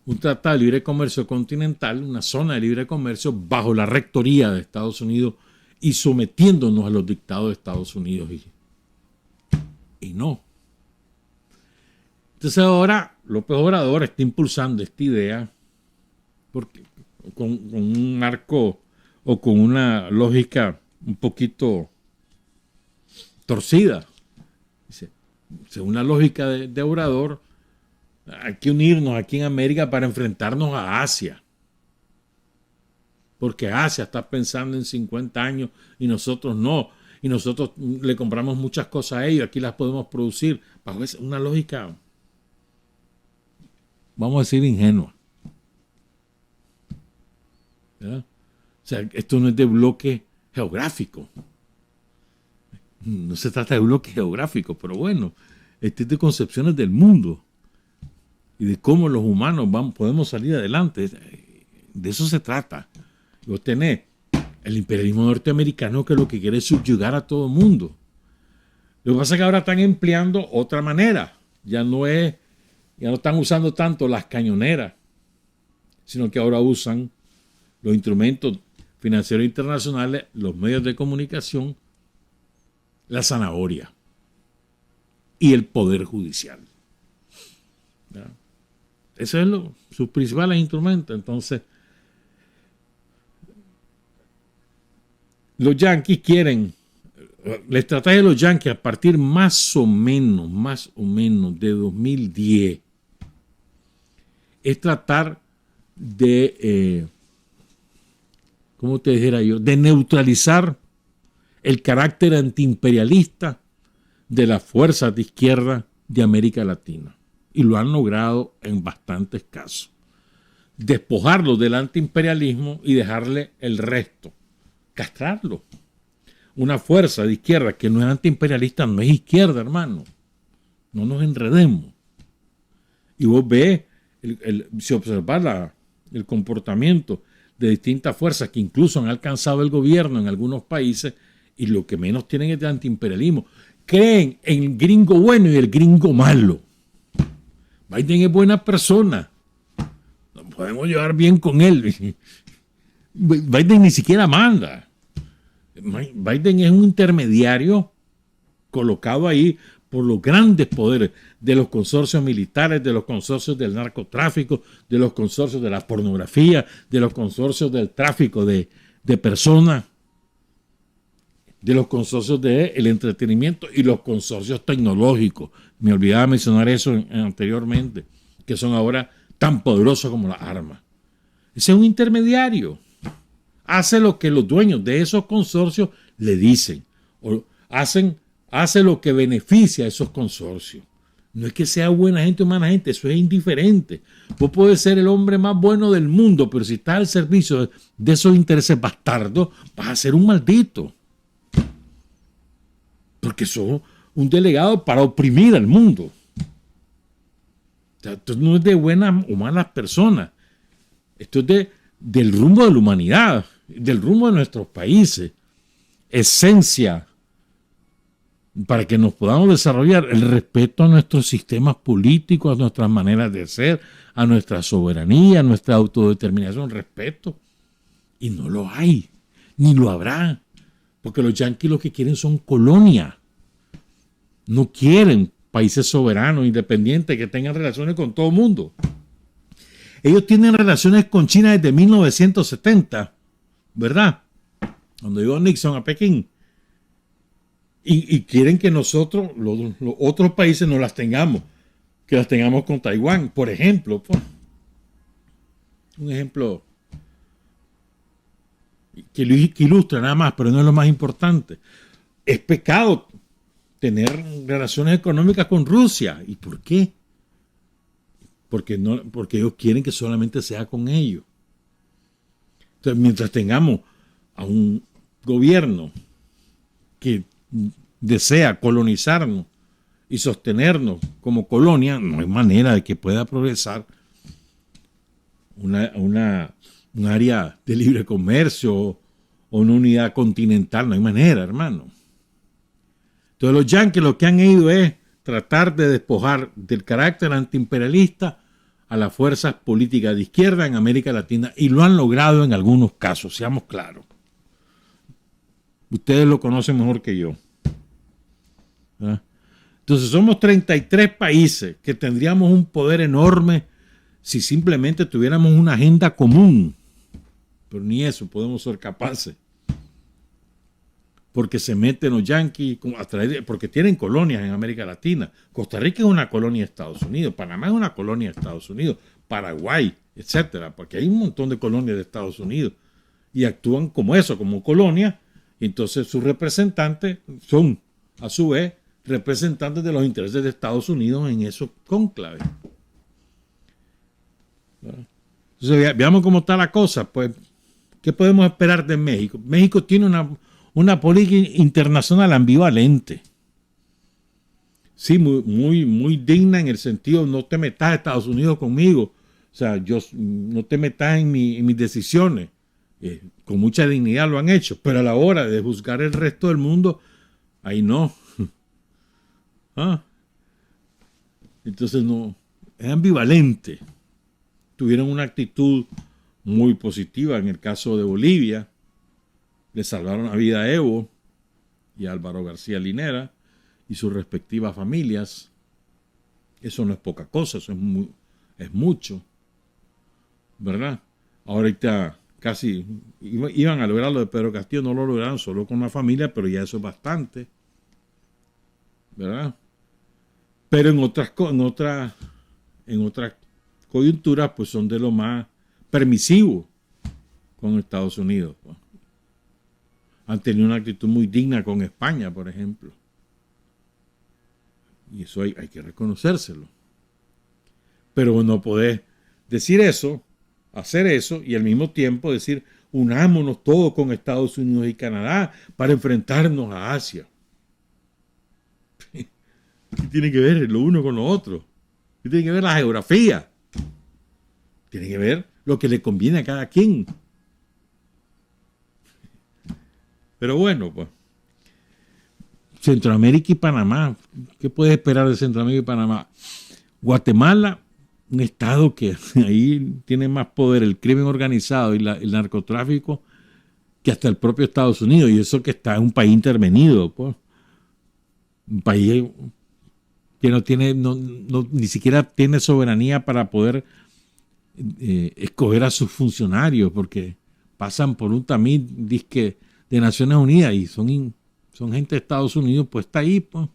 S1: un tratado de libre comercio continental, una zona de libre comercio bajo la rectoría de Estados Unidos y sometiéndonos a los dictados de Estados Unidos. Y no. Entonces ahora López Obrador está impulsando esta idea porque, con un arco o con una lógica un poquito torcida. Según la lógica de Obrador, hay que unirnos aquí en América para enfrentarnos a Asia. Porque Asia está pensando en 50 años y nosotros no. Y nosotros le compramos muchas cosas a ellos, aquí las podemos producir. Bajo una lógica, vamos a decir, ingenua. ¿Verdad? O O sea, esto no es de bloque geográfico. No se trata de bloque geográfico, pero bueno, este es de concepciones del mundo y de cómo los humanos podemos salir adelante. De eso se trata. Vos tenés el imperialismo norteamericano, que lo que quiere es subyugar a todo el mundo. Lo que pasa es que ahora están empleando otra manera. Ya no están usando tanto las cañoneras, sino que ahora usan los instrumentos financieros internacionales, los medios de comunicación, la zanahoria y el poder judicial. ¿Ya? Ese es sus principales instrumentos. Entonces, los yanquis quieren, la estrategia de los yanquis a partir más o menos de 2010 es tratar de, ¿cómo te dijera yo?, de neutralizar el carácter antiimperialista de las fuerzas de izquierda de América Latina. Y lo han logrado en bastantes casos. Despojarlo del antiimperialismo y dejarle el resto. Castrarlo. Una fuerza de izquierda que no es antiimperialista no es izquierda, hermano. No nos enredemos. Y vos ves, si observas el comportamiento de distintas fuerzas que incluso han alcanzado el gobierno en algunos países, y lo que menos tienen es de antiimperialismo. Creen en el gringo bueno y el gringo malo. Biden es buena persona. Nos podemos llevar bien con él. Biden ni siquiera manda. Biden es un intermediario colocado ahí por los grandes poderes de los consorcios militares, de los consorcios del narcotráfico, de los consorcios de la pornografía, de los consorcios del tráfico de personas, de los consorcios del entretenimiento y los consorcios tecnológicos. Me olvidaba mencionar eso anteriormente, que son ahora tan poderosos como las armas. Ese es un intermediario. Hace lo que los dueños de esos consorcios le dicen. O hace lo que beneficia a esos consorcios. No es que sea buena gente o mala gente, eso es indiferente. Vos podés ser el hombre más bueno del mundo, pero si estás al servicio de esos intereses bastardos, vas a ser un maldito. Porque sos un delegado para oprimir al mundo. O sea, esto no es de buenas o malas personas. Esto es del rumbo de la humanidad, del rumbo de nuestros países. Esencia para que nos podamos desarrollar el respeto a nuestros sistemas políticos, a nuestras maneras de ser, a nuestra soberanía, a nuestra autodeterminación, respeto. Y no lo hay, ni lo habrá. Porque los yanquis lo que quieren son colonias. No quieren países soberanos, independientes, que tengan relaciones con todo el mundo. Ellos tienen relaciones con China desde 1970, ¿verdad? Cuando llegó Nixon a Pekín. Y quieren que nosotros, los otros países, no las tengamos. Que las tengamos con Taiwán, por ejemplo. Un ejemplo que ilustra nada más, pero no es lo más importante. Es pecado tener relaciones económicas con Rusia. ¿Y por qué? Porque ellos quieren que solamente sea con ellos. Entonces, mientras tengamos a un gobierno que desea colonizarnos y sostenernos como colonia, no hay manera de que pueda progresar un área de libre comercio o una unidad continental. No hay manera, hermano. Entonces los yanquis lo que han ido es tratar de despojar del carácter antiimperialista a las fuerzas políticas de izquierda en América Latina, y lo han logrado en algunos casos, seamos claros. Ustedes lo conocen mejor que yo. ¿Ah? Entonces somos 33 países que tendríamos un poder enorme si simplemente tuviéramos una agenda común. Pero ni eso podemos ser capaces. Porque se meten los yanquis, porque tienen colonias en América Latina. Costa Rica es una colonia de Estados Unidos, Panamá es una colonia de Estados Unidos, Paraguay, etcétera, porque hay un montón de colonias de Estados Unidos y actúan como eso, como colonia. Y entonces sus representantes son, a su vez, representantes de los intereses de Estados Unidos en esos cónclaves. Entonces veamos cómo está la cosa. Pues ¿Qué podemos esperar de México? México tiene una política internacional ambivalente. Sí, muy digna en el sentido, no te metas a Estados Unidos conmigo. O sea, no te metas en mis decisiones. Con mucha dignidad lo han hecho, pero a la hora de juzgar el resto del mundo, ahí no. ¿Ah? Entonces no, es ambivalente. Tuvieron una actitud muy positiva en el caso de Bolivia. Le salvaron la vida a Evo y a Álvaro García Linera y sus respectivas familias. Eso no es poca cosa, eso es mucho, ¿verdad? Ahorita casi iban a lograr lo de Pedro Castillo, no lo lograron solo con una familia, pero ya eso es bastante, ¿verdad? Pero en otras coyunturas, pues son de lo más permisivos con Estados Unidos, pues. Han tenido una actitud muy digna con España, por ejemplo. Y eso hay que reconocérselo. Pero no podés decir eso, hacer eso, y al mismo tiempo decir, unámonos todos con Estados Unidos y Canadá para enfrentarnos a Asia. ¿Qué tiene que ver lo uno con lo otro? ¿Qué tiene que ver la geografía? Tiene que ver lo que le conviene a cada quien. Pero bueno, pues. Centroamérica y Panamá. ¿Qué puedes esperar de Centroamérica y Panamá? Guatemala, un estado que ahí tiene más poder el crimen organizado y el narcotráfico que hasta el propio Estados Unidos. Y eso que está en un país intervenido, pues. Un país que no tiene, ni siquiera tiene soberanía para poder escoger a sus funcionarios, porque pasan por un tamiz disque de Naciones Unidas y son gente de Estados Unidos, pues está ahí, pues.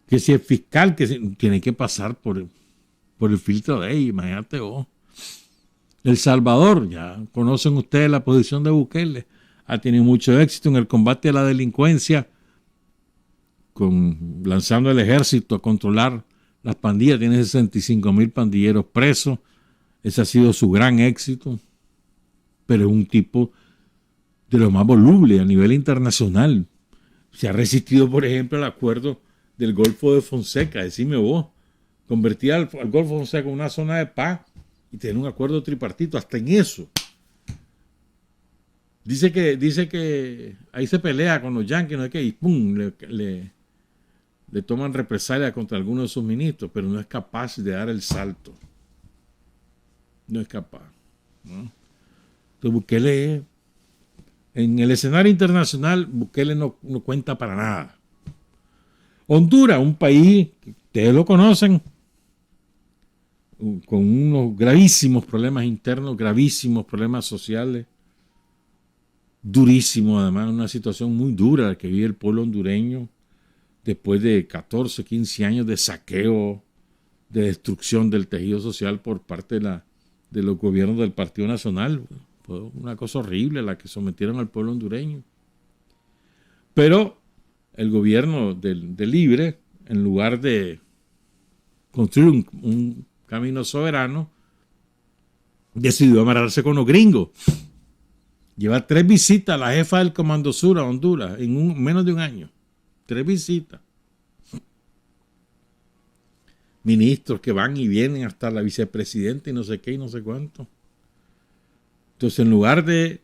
S1: Que si es fiscal, tiene que pasar por el filtro de ellos, imagínate vos. El Salvador, ya conocen ustedes la posición de Bukele, ha tenido mucho éxito en el combate a la delincuencia, lanzando el ejército a controlar las pandillas, tiene 65,000 pandilleros presos, ese ha sido su gran éxito, pero es un tipo de lo más voluble a nivel internacional. Se ha resistido, por ejemplo, al acuerdo del Golfo de Fonseca, decime vos, convertir al Golfo de Fonseca en una zona de paz y tener un acuerdo tripartito, hasta en eso. Dice que ahí se pelea con los yanquis, no es que, y pum, le toman represalia contra algunos de sus ministros, pero no es capaz de dar el salto. No es capaz, ¿no? Entonces Bukele, en el escenario internacional, Bukele no cuenta para nada. Honduras, un país que ustedes lo conocen, con unos gravísimos problemas internos, gravísimos problemas sociales, durísimo además, una situación muy dura la que vive el pueblo hondureño después de 14, 15 años de saqueo, de destrucción del tejido social por parte de los gobiernos del Partido Nacional. Fue una cosa horrible la que sometieron al pueblo hondureño. Pero el gobierno del Libre, en lugar de construir un camino soberano, decidió amarrarse con los gringos. Lleva 3 visitas a la jefa del Comando Sur a Honduras en menos de un año. 3 visitas. Ministros que van y vienen hasta la vicepresidenta y no sé qué y no sé cuánto. Entonces, en lugar de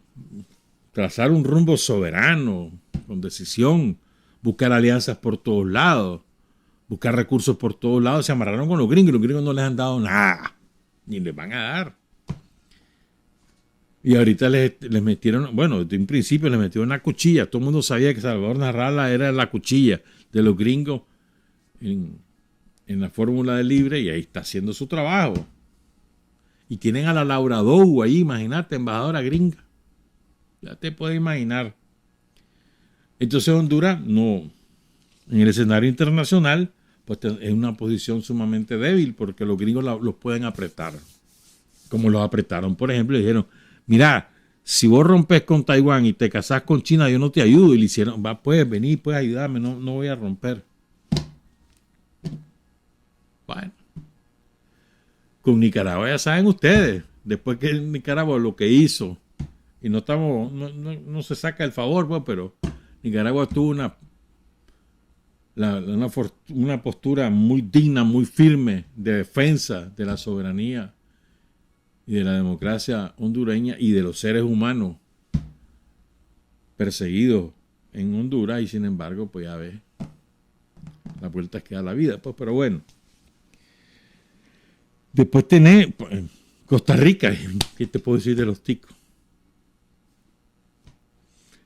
S1: trazar un rumbo soberano, con decisión, buscar alianzas por todos lados, buscar recursos por todos lados, se amarraron con los gringos. Los gringos no les han dado nada, ni les van a dar. Y ahorita les metieron, bueno, desde un principio les metieron una cuchilla. Todo el mundo sabía que Salvador Narrala era la cuchilla de los gringos en la fórmula de Libre, y ahí está haciendo su trabajo. Y tienen a la Laura Dou ahí, imagínate, embajadora gringa. Ya te puedes imaginar. Entonces Honduras, no, en el escenario internacional, pues es una posición sumamente débil, porque los gringos los pueden apretar. Como los apretaron, por ejemplo, y dijeron, mira, si vos rompes con Taiwán y te casás con China, yo no te ayudo. Y le hicieron, puedes venir, puedes ayudarme, no voy a romper. Bueno. Con Nicaragua ya saben ustedes, después que Nicaragua lo que hizo Y no se saca el favor, pues, pero Nicaragua tuvo una postura muy digna, muy firme de defensa de la soberanía y de la democracia hondureña y de los seres humanos perseguidos en Honduras, y sin embargo, pues ya ves, la vuelta es que da la vida, pues, pero bueno. Después tenés pues, Costa Rica, ¿qué te puedo decir de los ticos?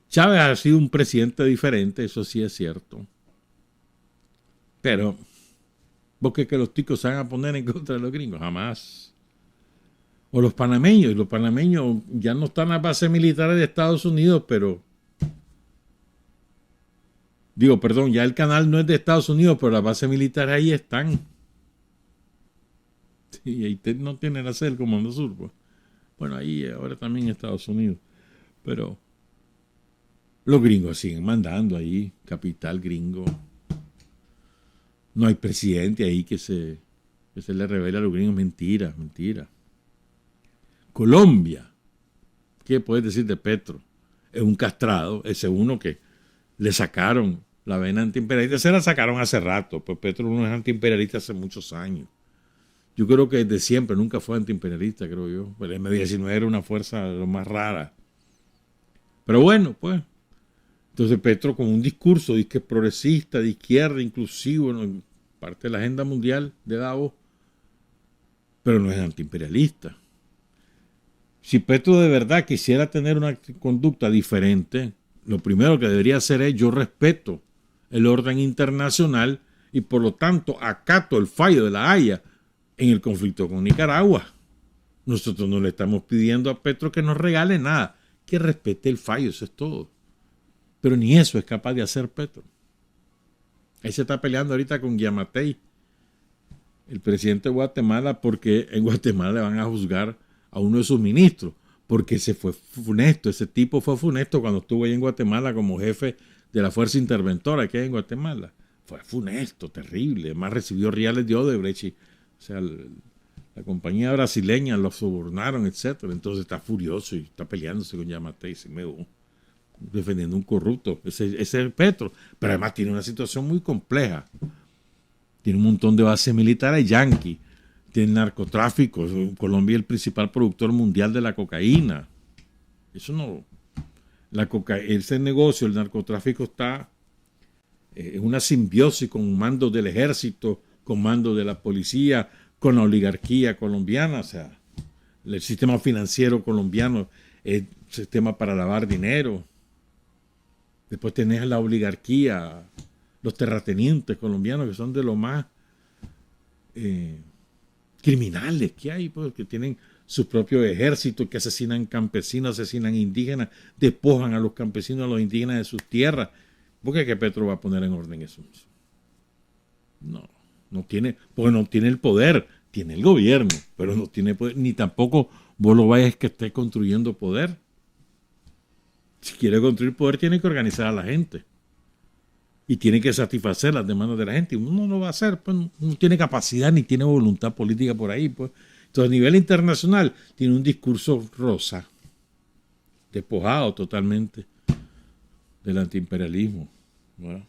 S1: Chávez ha sido un presidente diferente, eso sí es cierto. Pero, ¿vos crees que los ticos se van a poner en contra de los gringos? Jamás. O los panameños ya no están en las bases militares de Estados Unidos, pero... ya el canal no es de Estados Unidos, pero las bases militares ahí están. Sí, ahí no tiene la sede del Comando Sur, pues. Bueno, ahí ahora también en Estados Unidos. Pero los gringos siguen mandando ahí, capital gringo. No hay presidente ahí que se le revele a los gringos. Mentira. Colombia, ¿qué puedes decir de Petro? Es un castrado, ese uno que le sacaron la vena antiimperialista. Se la sacaron hace rato, pues Petro no es antiimperialista hace muchos años. Yo creo que desde siempre nunca fue antiimperialista, creo yo. El M-19 era una fuerza de lo más rara. Pero bueno, pues. Entonces Petro con un discurso que es progresista, de izquierda, inclusivo, ¿no? Parte de la agenda mundial de Davos, pero no es antiimperialista. Si Petro de verdad quisiera tener una conducta diferente, lo primero que debería hacer es: yo respeto el orden internacional y por lo tanto acato el fallo de la Haya en el conflicto con Nicaragua. Nosotros no le estamos pidiendo a Petro que nos regale nada, que respete el fallo, eso es todo. Pero ni eso es capaz de hacer Petro. Ahí se está peleando ahorita con Giammattei, el presidente de Guatemala, porque en Guatemala le van a juzgar a uno de sus ministros, porque ese tipo fue funesto cuando estuvo ahí en Guatemala como jefe de la fuerza interventora que hay en Guatemala. Fue funesto, terrible. Además recibió reales de Odebrecht, la compañía brasileña lo sobornaron, etc. Entonces está furioso y está peleándose con Giammattei, defendiendo un corrupto. Ese es el Petro. Pero además tiene una situación muy compleja. Tiene un montón de bases militares yanquis. Tiene narcotráfico. Colombia es el principal productor mundial de la cocaína. Eso no... ese negocio, el narcotráfico, está en una simbiosis con mandos del ejército, con mandos de la policía, con la oligarquía colombiana. O sea, el sistema financiero colombiano es un sistema para lavar dinero. Después tenés la oligarquía, los terratenientes colombianos, que son de lo más criminales que hay, pues, que tienen sus propios ejércitos, que asesinan campesinos, asesinan indígenas, despojan a los campesinos, a los indígenas de sus tierras. ¿Por qué que Petro va a poner en orden eso? No tiene, porque no tiene el poder, tiene el gobierno, pero no tiene poder, ni tampoco vos lo vayas que esté construyendo poder. Si quiere construir poder, tiene que organizar a la gente. Y tiene que satisfacer las demandas de la gente. Y uno no lo va a hacer, pues no tiene capacidad ni tiene voluntad política por ahí. Pues. Entonces, a nivel internacional, tiene un discurso rosa, despojado totalmente del antiimperialismo. ¿No?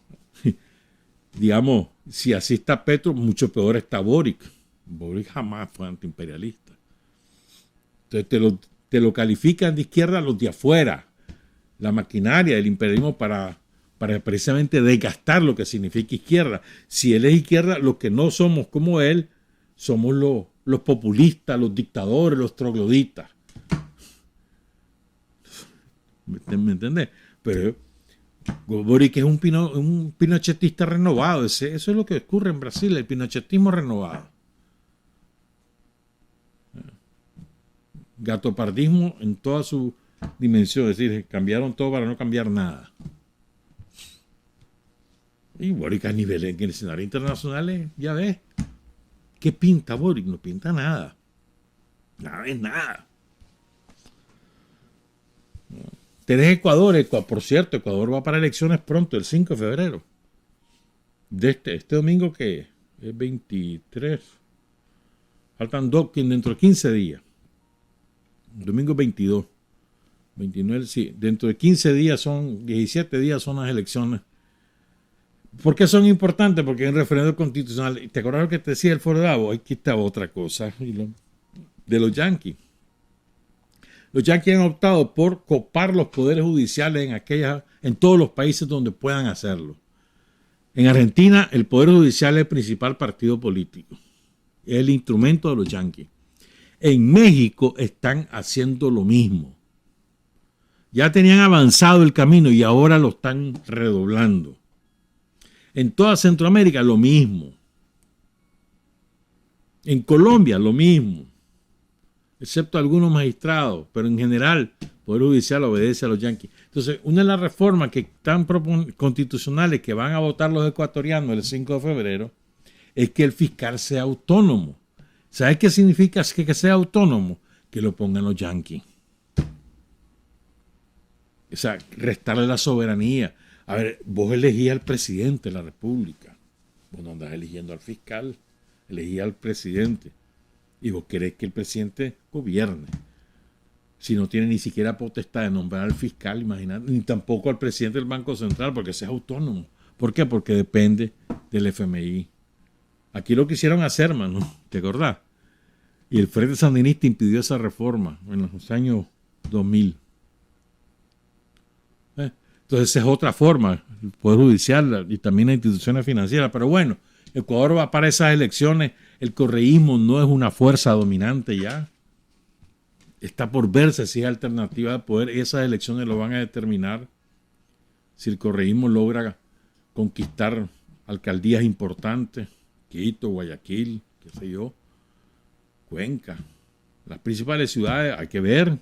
S1: Digamos, si así está Petro, mucho peor está Boric. Boric jamás fue antiimperialista. Entonces, te lo califican de izquierda los de afuera. La maquinaria del imperialismo para precisamente desgastar lo que significa izquierda. Si él es izquierda, los que no somos como él, somos los populistas, los dictadores, los trogloditas. ¿Me entendés? Pero Boric es un pinochetista renovado. Eso es lo que ocurre en Brasil, el pinochetismo renovado. Gatopardismo en toda su dimensión, es decir, cambiaron todo para no cambiar nada. Y Boric a nivel en el escenario internacional, ya ves, ¿qué pinta Boric? No pinta nada. Nada es nada. Tenés Ecuador, por cierto, Ecuador va para elecciones pronto, el 5 de febrero. De este domingo que es 23. Faltan dentro de 15 días. Domingo 22. 29, sí, dentro de 15 días 17 días son las elecciones. ¿Por qué son importantes? Porque hay un referéndum constitucional. ¿Te acuerdas lo que te decía el Foro de Davos? Aquí está otra cosa de los yanquis. Los yanquis han optado por copar los poderes judiciales en todos los países donde puedan hacerlo. En Argentina, el Poder Judicial es el principal partido político. Es el instrumento de los yanquis. En México están haciendo lo mismo. Ya tenían avanzado el camino y ahora lo están redoblando. En toda Centroamérica, lo mismo. En Colombia, lo mismo. Excepto algunos magistrados, pero en general, el Poder Judicial obedece a los yanquis. Entonces, una de las reformas que están constitucionales que van a votar los ecuatorianos el 5 de febrero es que el fiscal sea autónomo. ¿Sabes qué significa que sea autónomo? Que lo pongan los yanquis. O sea, restarle la soberanía. A ver, vos elegís al presidente de la República. Vos no andás eligiendo al fiscal. Elegí al presidente. Y vos querés que el presidente gobierne. Si no tiene ni siquiera potestad de nombrar al fiscal, imagínate, ni tampoco al presidente del Banco Central, porque ese es autónomo. ¿Por qué? Porque depende del FMI. Aquí lo quisieron hacer, mano, ¿te acordás? Y el Frente Sandinista impidió esa reforma en los años 2000. Entonces esa es otra forma, el Poder Judicial y también las instituciones financieras. Pero bueno, Ecuador va para esas elecciones. El correísmo no es una fuerza dominante ya. Está por verse si es alternativa de poder. Esas elecciones lo van a determinar si el correísmo logra conquistar alcaldías importantes. Quito, Guayaquil, qué sé yo, Cuenca. Las principales ciudades hay que ver.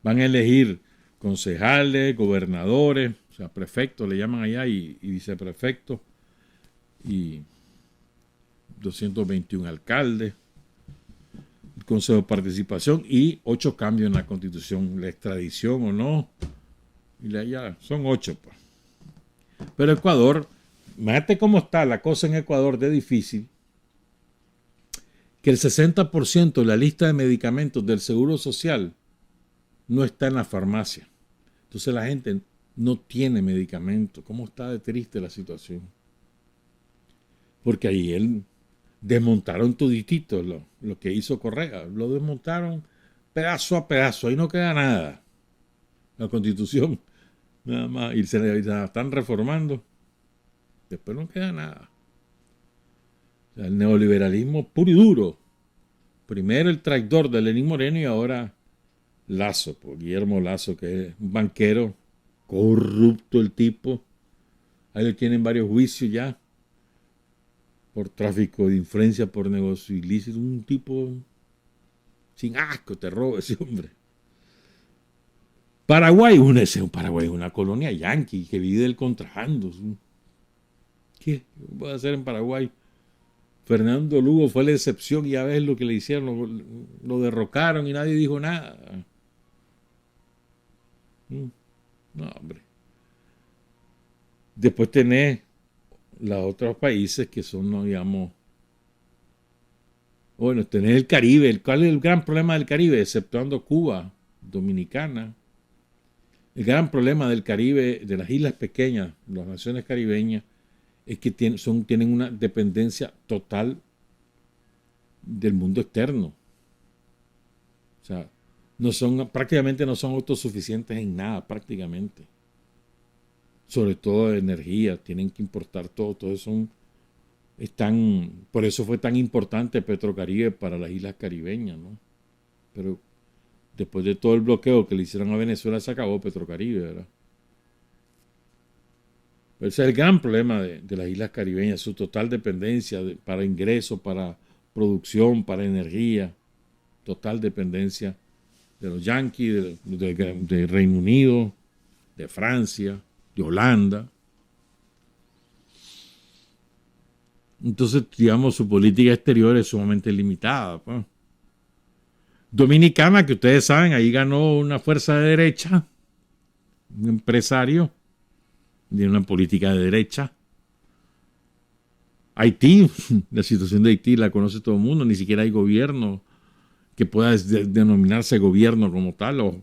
S1: Van a elegir concejales, gobernadores, o sea, prefectos le llaman allá y viceprefectos. Y 221 alcaldes, el Consejo de Participación y 8 cambios en la Constitución, la extradición o no, y ya son 8. Pues. Pero Ecuador, imagínate cómo está la cosa en Ecuador de difícil, que el 60% de la lista de medicamentos del Seguro Social no está en la farmacia. Entonces la gente no tiene medicamentos. ¿Cómo está de triste la situación? Porque ahí él desmontaron toditito lo que hizo Correa. Lo desmontaron pedazo a pedazo. Ahí no queda nada. La Constitución, nada más. Y se la están reformando. Después no queda nada. O sea, el neoliberalismo puro y duro. Primero el traidor de Lenín Moreno y ahora Lazo, pues, Guillermo Lazo, que es un banquero corrupto el tipo. Ahí le tienen varios juicios ya. Por tráfico de influencia, por negocio ilícito, un tipo sin asco, te roba ese hombre. Paraguay es una colonia yanqui que vive del contrabando. ¿Qué puede hacer en Paraguay? Fernando Lugo fue la excepción y ya ves lo que le hicieron, lo derrocaron y nadie dijo nada. No, hombre. Después tenés los otros países que son, no digamos, bueno, tenés el Caribe. ¿Cuál es el gran problema del Caribe? Exceptuando Cuba, Dominicana. El gran problema del Caribe, de las islas pequeñas, las naciones caribeñas, es que tienen una dependencia total del mundo externo. O sea, prácticamente no son autosuficientes en nada, prácticamente. Sobre todo de energía, tienen que importar todo eso por eso fue tan importante Petrocaribe para las islas caribeñas, ¿no? Pero después de todo el bloqueo que le hicieron a Venezuela se acabó Petrocaribe, ¿verdad? Pero ese es el gran problema de las islas caribeñas, su total dependencia para ingresos, para producción, para energía, total dependencia de los yanquis, de Reino Unido, de Francia, de Holanda. Entonces, digamos, su política exterior es sumamente limitada. Pues. Dominicana, que ustedes saben, ahí ganó una fuerza de derecha, un empresario de una política de derecha. Haití, la situación de Haití la conoce todo el mundo, ni siquiera hay gobierno que pueda denominarse gobierno como tal, o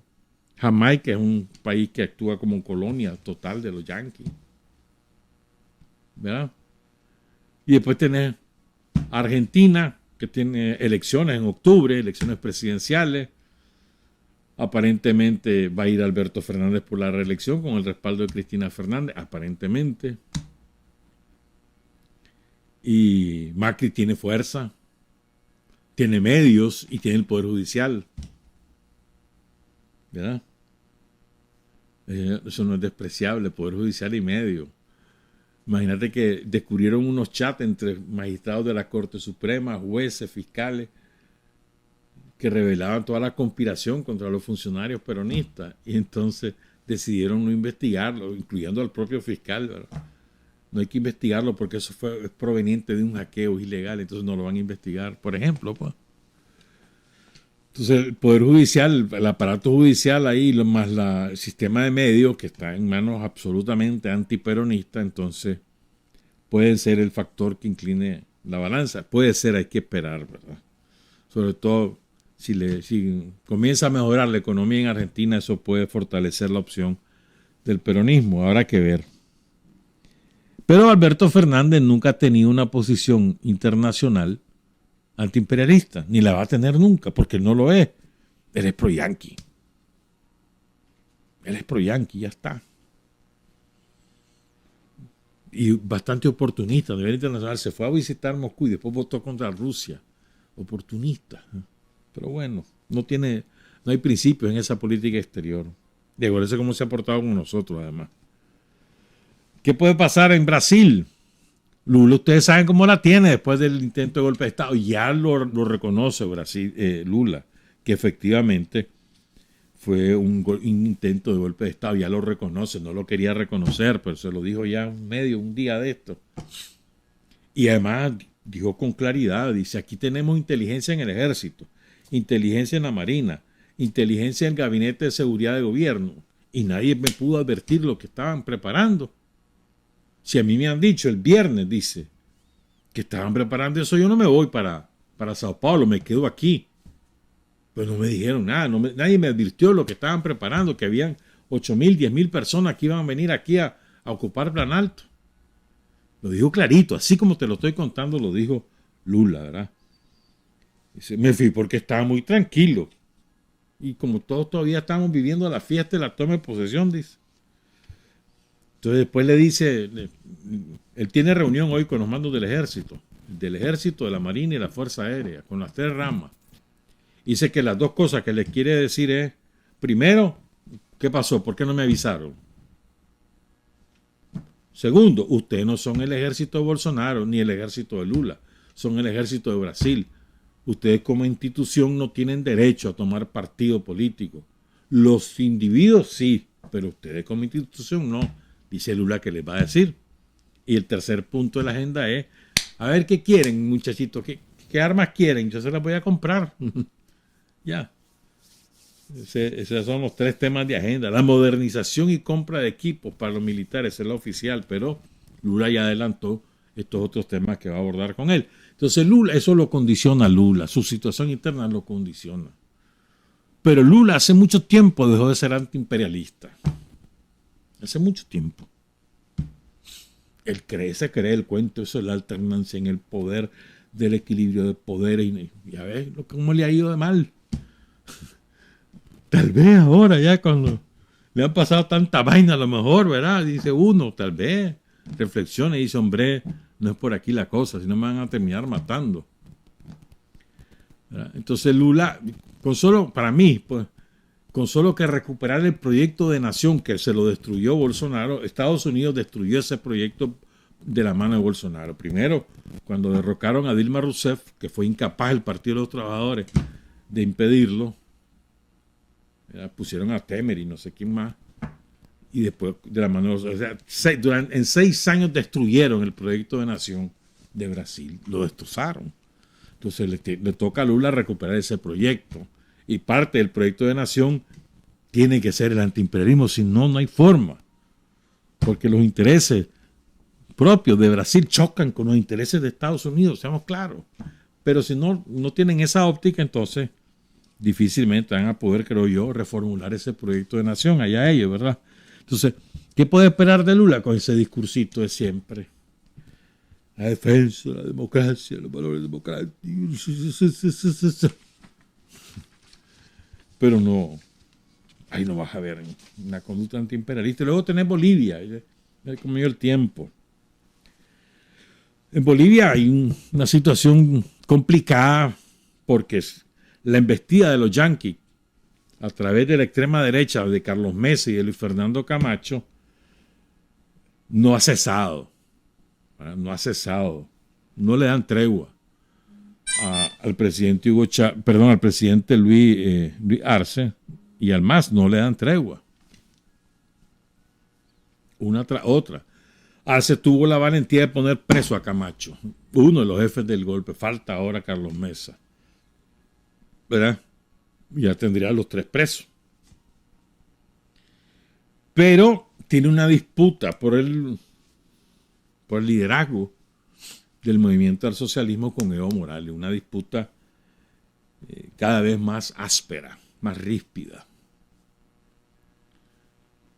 S1: Jamaica es un país que actúa como colonia total de los yanquis, ¿verdad? Y después tenés Argentina, que tiene elecciones en octubre, elecciones presidenciales. Aparentemente va a ir Alberto Fernández por la reelección con el respaldo de Cristina Fernández, aparentemente. Y Macri tiene fuerza, tiene medios y tiene el Poder Judicial, ¿verdad? Eso no es despreciable, Poder Judicial y medio. Imagínate que descubrieron unos chats entre magistrados de la Corte Suprema, jueces, fiscales, que revelaban toda la conspiración contra los funcionarios peronistas, y entonces decidieron no investigarlo, incluyendo al propio fiscal, ¿verdad? No hay que investigarlo porque eso es proveniente de un hackeo ilegal, entonces no lo van a investigar, por ejemplo, pues. Entonces el Poder Judicial, el aparato judicial ahí, más el sistema de medios que está en manos absolutamente antiperonistas, entonces puede ser el factor que incline la balanza. Puede ser, hay que esperar, ¿verdad? Sobre todo si comienza a mejorar la economía en Argentina, eso puede fortalecer la opción del peronismo. Habrá que ver. Pero Alberto Fernández nunca ha tenido una posición internacional antiimperialista, ni la va a tener nunca, porque no lo es. Él es pro-yanqui. Él es pro-yanqui, ya está. Y bastante oportunista a nivel internacional. Se fue a visitar Moscú y después votó contra Rusia. Oportunista. Pero bueno, no hay principios en esa política exterior. De acuerdo cómo se ha portado con nosotros, además. ¿Qué puede pasar en Brasil? Lula, ustedes saben cómo la tiene después del intento de golpe de Estado. Ya lo reconoce Brasil, Lula, que efectivamente fue un intento de golpe de Estado. Ya lo reconoce, no lo quería reconocer, pero se lo dijo ya un día de esto. Y además dijo con claridad, dice, aquí tenemos inteligencia en el ejército, inteligencia en la marina, inteligencia en el gabinete de seguridad de gobierno, y nadie me pudo advertir lo que estaban preparando. Si a mí me han dicho el viernes, dice, que estaban preparando eso, yo no me voy para Sao Paulo, me quedo aquí. Pero no me dijeron nada, nadie me advirtió lo que estaban preparando, que habían 8,000, 10,000 personas que iban a venir aquí a ocupar Plan Alto. Lo dijo clarito, así como te lo estoy contando, lo dijo Lula, ¿verdad? Dice, me fui porque estaba muy tranquilo. Y como todos todavía estamos viviendo la fiesta de la toma de posesión, dice. Entonces después le dice, él tiene reunión hoy con los mandos del ejército, de la marina y la fuerza aérea, con las 3 ramas. Dice que las 2 cosas que les quiere decir es, primero, ¿qué pasó? ¿Por qué no me avisaron? Segundo, ustedes no son el ejército de Bolsonaro ni el ejército de Lula, son el ejército de Brasil. Ustedes como institución no tienen derecho a tomar partido político. Los individuos sí, pero ustedes como institución no. Dice Lula que les va a decir. Y el tercer punto de la agenda es, a ver qué quieren, muchachitos, qué armas quieren, yo se las voy a comprar. Ya. Esos son los 3 temas de agenda. La modernización y compra de equipos para los militares es la oficial, pero Lula ya adelantó estos otros temas que va a abordar con él. Entonces Lula, eso lo condiciona a Lula, su situación interna lo condiciona. Pero Lula hace mucho tiempo dejó de ser antiimperialista. Hace mucho tiempo. Él se cree el cuento, eso es la alternancia en el poder, del equilibrio de poderes. Y ya ves cómo le ha ido de mal. Tal vez ahora ya cuando le han pasado tanta vaina a lo mejor, ¿verdad? Dice uno, tal vez reflexiona y dice, hombre, no es por aquí la cosa, si no me van a terminar matando. ¿Verdad? Entonces Lula, para mí, pues, con solo que recuperar el proyecto de nación que se lo destruyó Bolsonaro, Estados Unidos destruyó ese proyecto de la mano de Bolsonaro. Primero, cuando derrocaron a Dilma Rousseff, que fue incapaz el Partido de los Trabajadores de impedirlo, pusieron a Temer y no sé quién más, y después de la mano de Rousseff, en 6 años destruyeron el proyecto de nación de Brasil, lo destrozaron. Entonces le toca a Lula recuperar ese proyecto. Y parte del proyecto de nación tiene que ser el antiimperialismo, si no, no hay forma. Porque los intereses propios de Brasil chocan con los intereses de Estados Unidos, seamos claros. Pero si no tienen esa óptica, entonces difícilmente van a poder, creo yo, reformular ese proyecto de nación, allá ellos, ¿verdad? Entonces, ¿qué puede esperar de Lula con ese discursito de siempre? La defensa, la democracia, los valores democráticos. Pero no, ahí no vas a ver una conducta antiimperialista. Y luego tenés Bolivia, ya comió el tiempo. En Bolivia hay una situación complicada porque la embestida de los yanquis a través de la extrema derecha de Carlos Mesa y de Luis Fernando Camacho no ha cesado. No ha cesado. No le dan tregua al presidente al presidente Luis Arce y al MAS no le dan tregua. Una tras otra. Arce tuvo la valentía de poner preso a Camacho, uno de los jefes del golpe. Falta ahora Carlos Mesa, ¿verdad? Ya tendría los 3 presos. Pero tiene una disputa por el liderazgo del movimiento al socialismo con Evo Morales. Una disputa cada vez más áspera, más ríspida.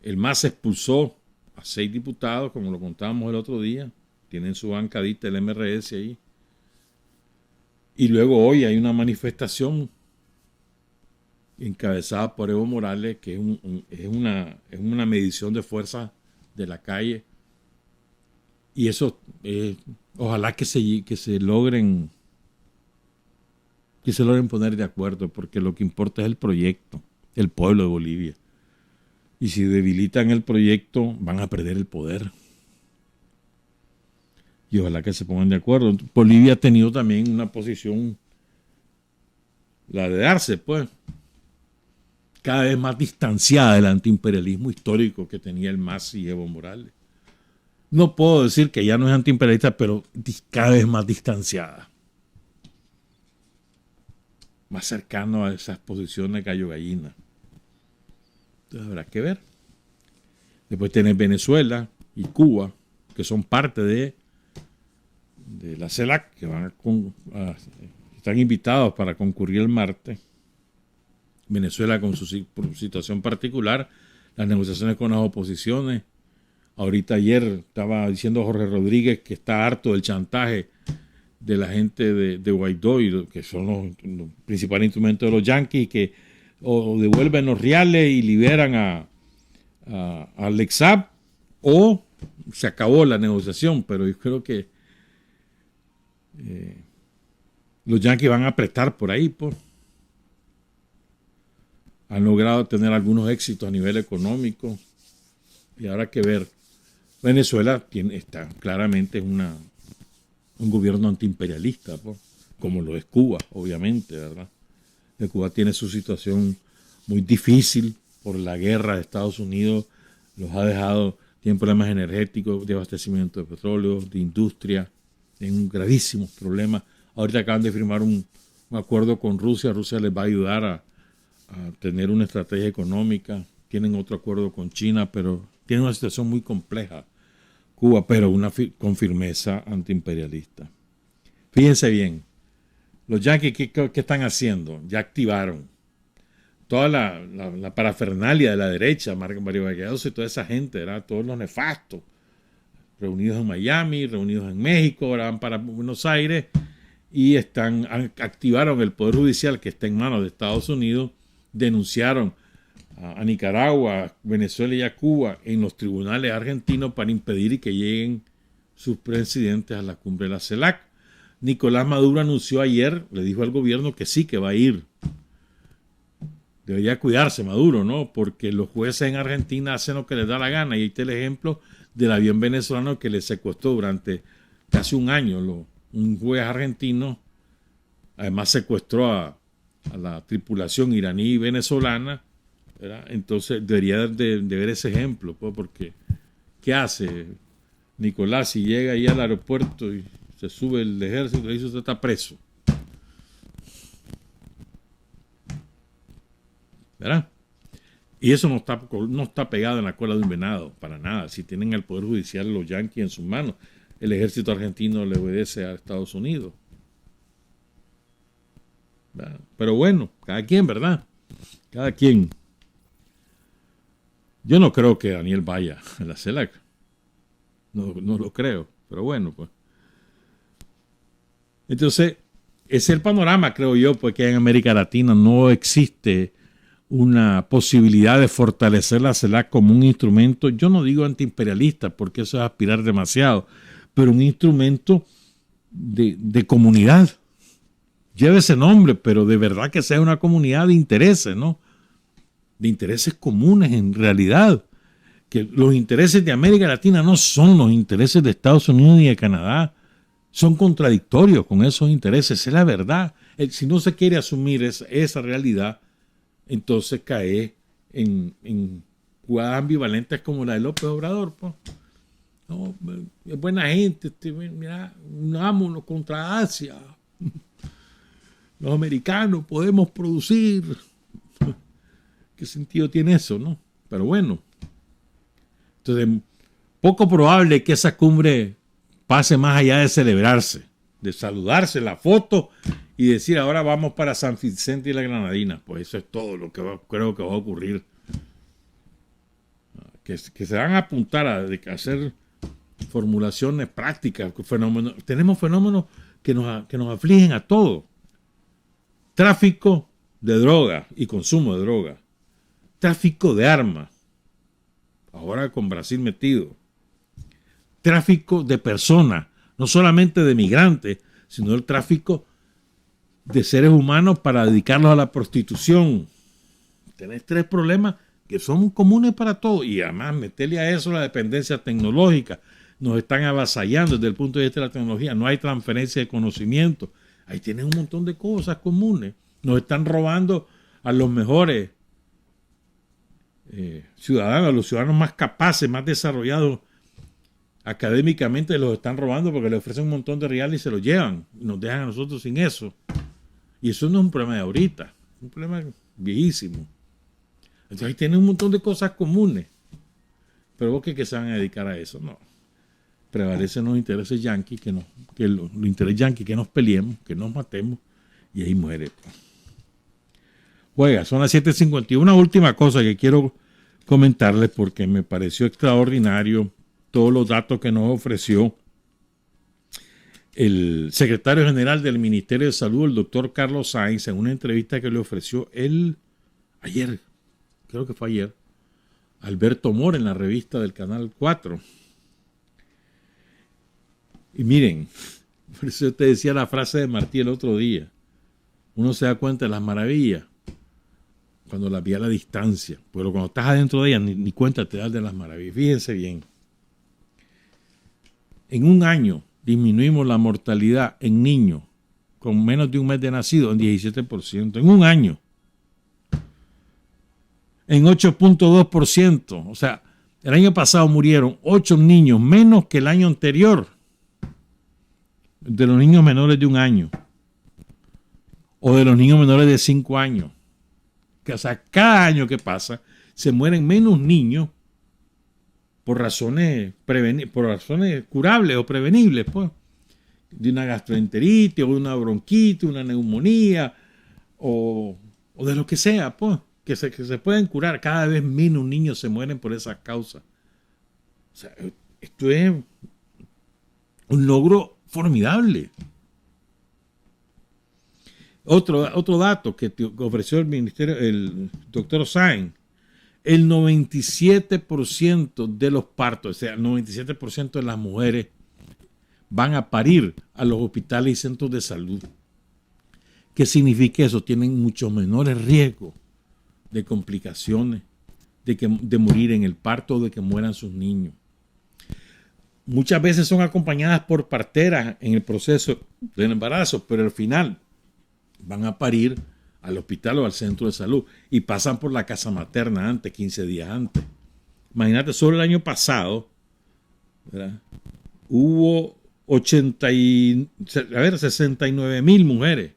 S1: El MAS expulsó a 6 diputados, como lo contábamos el otro día. Tienen su bancadita, el MRS ahí. Y luego hoy hay una manifestación encabezada por Evo Morales, que es una medición de fuerza de la calle. Y eso, ojalá que se logren poner de acuerdo, porque lo que importa es el proyecto, el pueblo de Bolivia. Y si debilitan el proyecto, van a perder el poder. Y ojalá que se pongan de acuerdo. Bolivia ha tenido también una posición, la de Arce, pues, cada vez más distanciada del antiimperialismo histórico que tenía el MAS y Evo Morales. No puedo decir que ya no es antiimperialista, pero cada vez más distanciada. Más cercano a esas posiciones gallo-gallina. Entonces habrá que ver. Después tenés Venezuela y Cuba, que son parte de la CELAC, que están invitados para concurrir el martes. Venezuela con su situación particular, las negociaciones con las oposiciones. Ahorita ayer estaba diciendo Jorge Rodríguez que está harto del chantaje de la gente de Guaidó, que son los principales instrumentos de los yanquis, que o devuelven los reales y liberan al Exap, o se acabó la negociación. Pero yo creo que los yanquis van a apretar por ahí, pues. Han logrado tener algunos éxitos a nivel económico y habrá que ver. Venezuela está claramente un gobierno antiimperialista, pues, como lo es Cuba, obviamente, ¿verdad? Cuba tiene su situación muy difícil por la guerra de Estados Unidos, los ha dejado, tienen problemas energéticos, de abastecimiento de petróleo, de industria, tienen gravísimos problemas. Ahorita acaban de firmar un acuerdo con Rusia. Rusia les va a ayudar a tener una estrategia económica. Tienen otro acuerdo con China, pero tiene una situación muy compleja Cuba, pero con firmeza antiimperialista. Fíjense bien, los yanquis, ¿qué están haciendo? Ya activaron toda la parafernalia de la derecha, Mario Valladares y toda esa gente, ¿verdad? Todos los nefastos, reunidos en Miami, reunidos en México, ahora van para Buenos Aires y activaron el Poder Judicial que está en manos de Estados Unidos. Denunciaron a Nicaragua, Venezuela y a Cuba en los tribunales argentinos para impedir que lleguen sus presidentes a la cumbre de la CELAC. Nicolás Maduro anunció ayer, le dijo al gobierno que sí, que va a ir. Debería cuidarse Maduro, ¿no? Porque los jueces en Argentina hacen lo que les da la gana. Y ahí está el ejemplo del avión venezolano que le secuestró durante casi un año. Un juez argentino, además secuestró a la tripulación iraní y venezolana, ¿verdad? Entonces debería de ver ese ejemplo, pues, porque ¿qué hace Nicolás si llega ahí al aeropuerto y se sube el ejército y dice usted está preso? ¿Verdad? Y eso no está pegado en la cola de un venado, para nada. Si tienen el Poder Judicial los yanquis en sus manos, el ejército argentino le obedece a Estados Unidos. ¿verdad? Pero bueno, cada quien, ¿verdad? Cada quien. Yo no creo que Daniel vaya a la CELAC. No lo creo. Pero bueno, pues. Entonces, ese es el panorama, creo yo, porque en América Latina no existe una posibilidad de fortalecer la CELAC como un instrumento, yo no digo antiimperialista, porque eso es aspirar demasiado, pero un instrumento de comunidad. Lleva ese nombre, pero de verdad que sea una comunidad de intereses, ¿no? De intereses comunes en realidad. Que los intereses de América Latina no son los intereses de Estados Unidos ni de Canadá. Son contradictorios con esos intereses, es la verdad. Si no se quiere asumir esa realidad, entonces cae en jugadas ambivalentes como la de López Obrador. Pues. No, es buena gente, mira, unámonos contra Asia. Los americanos podemos producir. ¿Qué sentido tiene eso, no? Pero bueno. Entonces, poco probable que esa cumbre pase más allá de celebrarse, de saludarse, la foto y decir ahora vamos para San Vicente y la Granadina. Pues eso es todo lo que creo que va a ocurrir. Que se van a apuntar a hacer formulaciones prácticas. Tenemos fenómenos que nos afligen a todos. Tráfico de droga y consumo de droga. Tráfico de armas. Ahora con Brasil metido. Tráfico de personas, no solamente de migrantes, sino el tráfico de seres humanos para dedicarlos a la prostitución. Tenés 3 problemas que son comunes para todos y además meterle a eso la dependencia tecnológica. Nos están avasallando desde el punto de vista de la tecnología, no hay transferencia de conocimiento. Ahí tienen un montón de cosas comunes. Nos están robando a los mejores ciudadanos, a los ciudadanos más capaces, más desarrollados académicamente, los están robando porque les ofrecen un montón de reales y se los llevan. Y nos dejan a nosotros sin eso. Y eso no es un problema de ahorita, es un problema viejísimo. Entonces ahí tienen un montón de cosas comunes. Pero vos que se van a dedicar a eso, no. Prevalecen los intereses yanquis, los intereses yanquis que nos peleemos, que nos matemos, y ahí muere. Oiga, son las 7:51. Una última cosa que quiero comentarles porque me pareció extraordinario todos los datos que nos ofreció el secretario general del Ministerio de Salud, el doctor Carlos Sainz, en una entrevista que le ofreció ayer, creo que fue ayer, Alberto Mora en la revista del Canal 4. Y miren, por eso te decía la frase de Martí el otro día, uno se da cuenta de las maravillas cuando las ve a la distancia, pero cuando estás adentro de ellas ni cuenta te das de las maravillas. Fíjense bien, en un año disminuimos la mortalidad en niños con menos de un mes de nacido en 17%, en un año. En 8.2%, o sea, el año pasado murieron 8 niños menos que el año anterior, de los niños menores de un año, o de los niños menores de 5 años. O sea, cada año que pasa, se mueren menos niños por razones curables o prevenibles, pues, de una gastroenteritis o de una bronquitis, una neumonía o de lo que sea, pues, que se pueden curar. Cada vez menos niños se mueren por esas causas. O sea, esto es un logro formidable. Otro dato que ofreció el ministerio, el doctor Sainz, el 97% de los partos, o sea, el 97% de las mujeres van a parir a los hospitales y centros de salud. ¿Qué significa eso? Tienen muchos menores riesgos de complicaciones, de morir en el parto o de que mueran sus niños. Muchas veces son acompañadas por parteras en el proceso del embarazo, pero al final van a parir al hospital o al centro de salud y pasan por la casa materna antes, 15 días antes. Imagínate, solo el año pasado, ¿verdad?, hubo 69,000 mujeres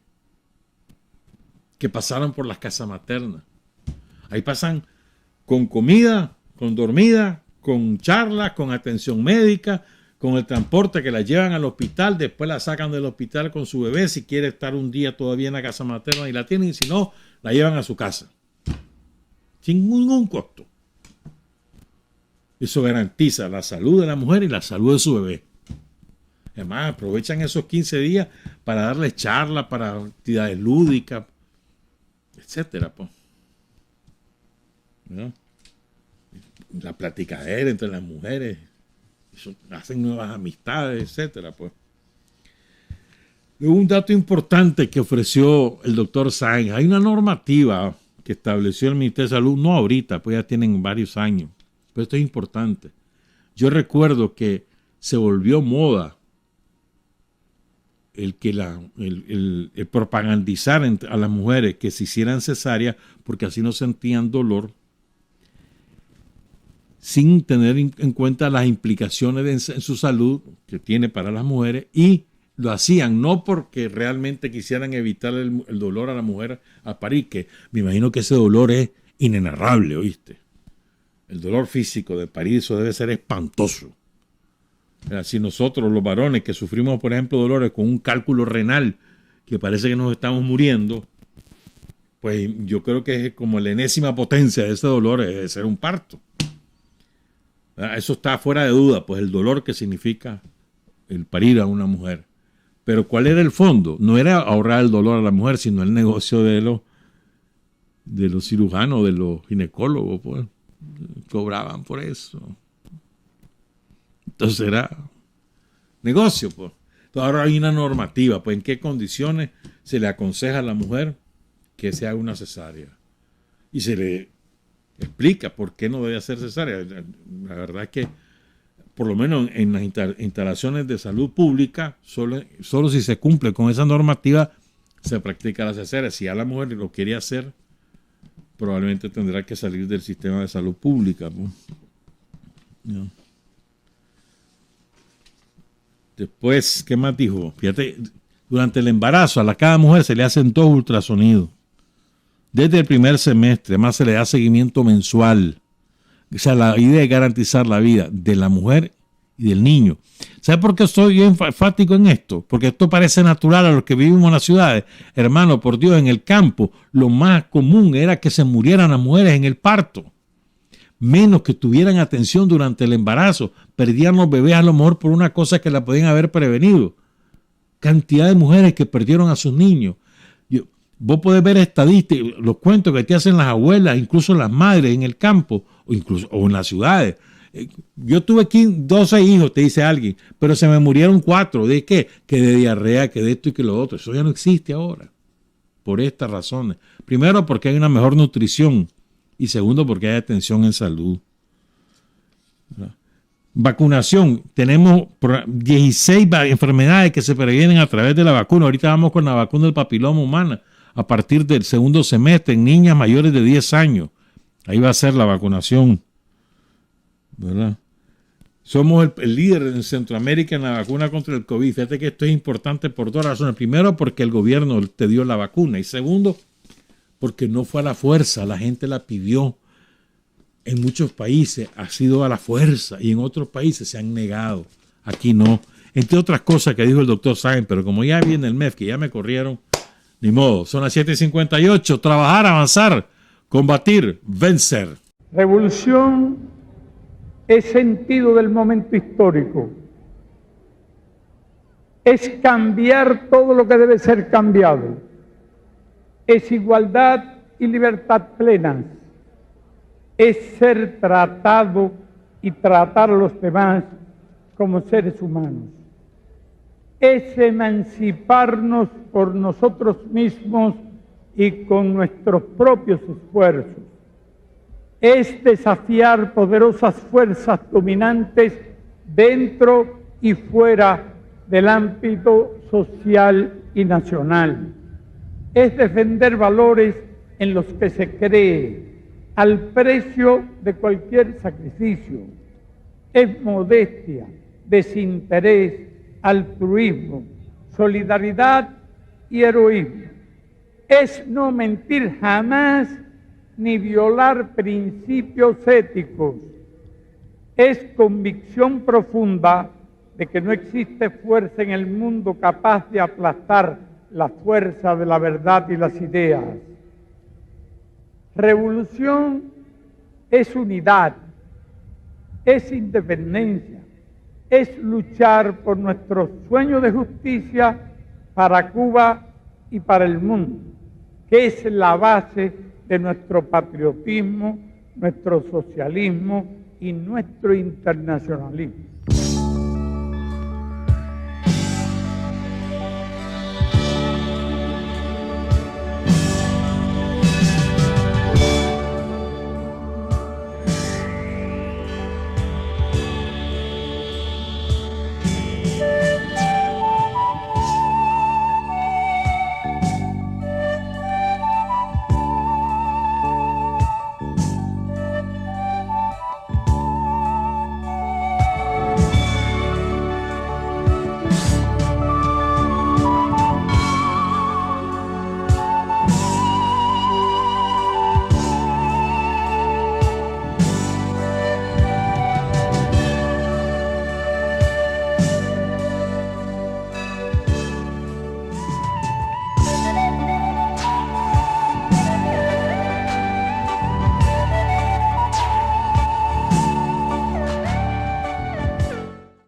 S1: que pasaron por las casas maternas. Ahí pasan con comida, con dormida, con charlas, con atención médica, con el transporte que la llevan al hospital, después la sacan del hospital con su bebé, si quiere estar un día todavía en la casa materna y la tienen, y si no, la llevan a su casa. Sin ningún costo. Eso garantiza la salud de la mujer y la salud de su bebé. Además, aprovechan esos 15 días para darles charlas, para actividades lúdicas, etcétera, pues. ¿No? La platicadera entre las mujeres, hacen nuevas amistades, etcétera, pues. Luego, un dato importante que ofreció el doctor Sáenz: hay una normativa que estableció el Ministerio de Salud, no ahorita, pues ya tienen varios años, pero esto es importante. Yo recuerdo que se volvió moda el propagandizar a las mujeres que se hicieran cesárea porque así no sentían dolor, sin tener en cuenta las implicaciones en su salud que tiene para las mujeres, y lo hacían no porque realmente quisieran evitar el dolor a la mujer al parir, que me imagino que ese dolor es inenarrable, ¿oíste? El dolor físico de parir, eso debe ser espantoso. Si nosotros los varones que sufrimos, por ejemplo, dolores con un cálculo renal que parece que nos estamos muriendo, pues yo creo que es como la enésima potencia de ese dolor es ser un parto. Eso está fuera de duda, pues el dolor que significa el parir a una mujer. Pero ¿cuál era el fondo? No era ahorrar el dolor a la mujer, sino el negocio de los cirujanos, de los ginecólogos, pues cobraban por eso. Entonces era negocio, pues. Entonces ahora hay una normativa, pues en qué condiciones se le aconseja a la mujer que se haga una cesárea. Y se le explica por qué no debe hacer cesárea. La verdad es que, por lo menos en las instalaciones de salud pública, solo si se cumple con esa normativa, se practica la cesárea. Si a la mujer lo quiere hacer, probablemente tendrá que salir del sistema de salud pública, pues. ¿No? Después, ¿qué más dijo? Fíjate, durante el embarazo a cada mujer se le hacen 2 ultrasonidos. Desde el primer semestre, además se le da seguimiento mensual. O sea, la idea es garantizar la vida de la mujer y del niño. ¿Sabe por qué estoy yo enfático en esto? Porque esto parece natural a los que vivimos en las ciudades. Hermano, por Dios, en el campo lo más común era que se murieran las mujeres en el parto. Menos que tuvieran atención durante el embarazo. Perdían los bebés a lo mejor por una cosa que la podían haber prevenido. Cantidad de mujeres que perdieron a sus niños. Vos podés ver estadísticas, los cuentos que te hacen las abuelas, incluso las madres en el campo, o en las ciudades. Yo tuve aquí 12 hijos, te dice alguien, pero se me murieron 4. ¿De qué? Que de diarrea, que de esto y que lo otro. Eso ya no existe ahora. Por estas razones. Primero, porque hay una mejor nutrición. Y segundo, porque hay atención en salud. Vacunación. Tenemos 16 enfermedades que se previenen a través de la vacuna. Ahorita vamos con la vacuna del papiloma humana a partir del segundo semestre en niñas mayores de 10 años. Ahí va a ser la vacunación, ¿verdad? Somos el líder en Centroamérica en la vacuna contra el COVID. Fíjate que esto es importante por 2 razones. Primero, porque el gobierno te dio la vacuna. Y segundo, porque no fue a la fuerza. La gente la pidió. En muchos países ha sido a la fuerza y en otros países se han negado. Aquí no. Entre otras cosas que dijo el doctor Sáenz, pero como ya viene el MEF, que ya me corrieron, ni modo. Son las 7:58. Trabajar, avanzar, combatir, vencer.
S5: Revolución es sentido del momento histórico. Es cambiar todo lo que debe ser cambiado. Es igualdad y libertad plenas. Es ser tratado y tratar a los demás como seres humanos. Es emanciparnos por nosotros mismos y con nuestros propios esfuerzos. Es desafiar poderosas fuerzas dominantes dentro y fuera del ámbito social y nacional. Es defender valores en los que se cree, al precio de cualquier sacrificio. Es modestia, desinterés, altruismo, solidaridad y heroísmo. Es no mentir jamás ni violar principios éticos. Es convicción profunda de que no existe fuerza en el mundo capaz de aplastar la fuerza de la verdad y las ideas. Revolución es unidad, es independencia, es luchar por nuestro sueño de justicia para Cuba y para el mundo, que es la base de nuestro patriotismo, nuestro socialismo y nuestro internacionalismo.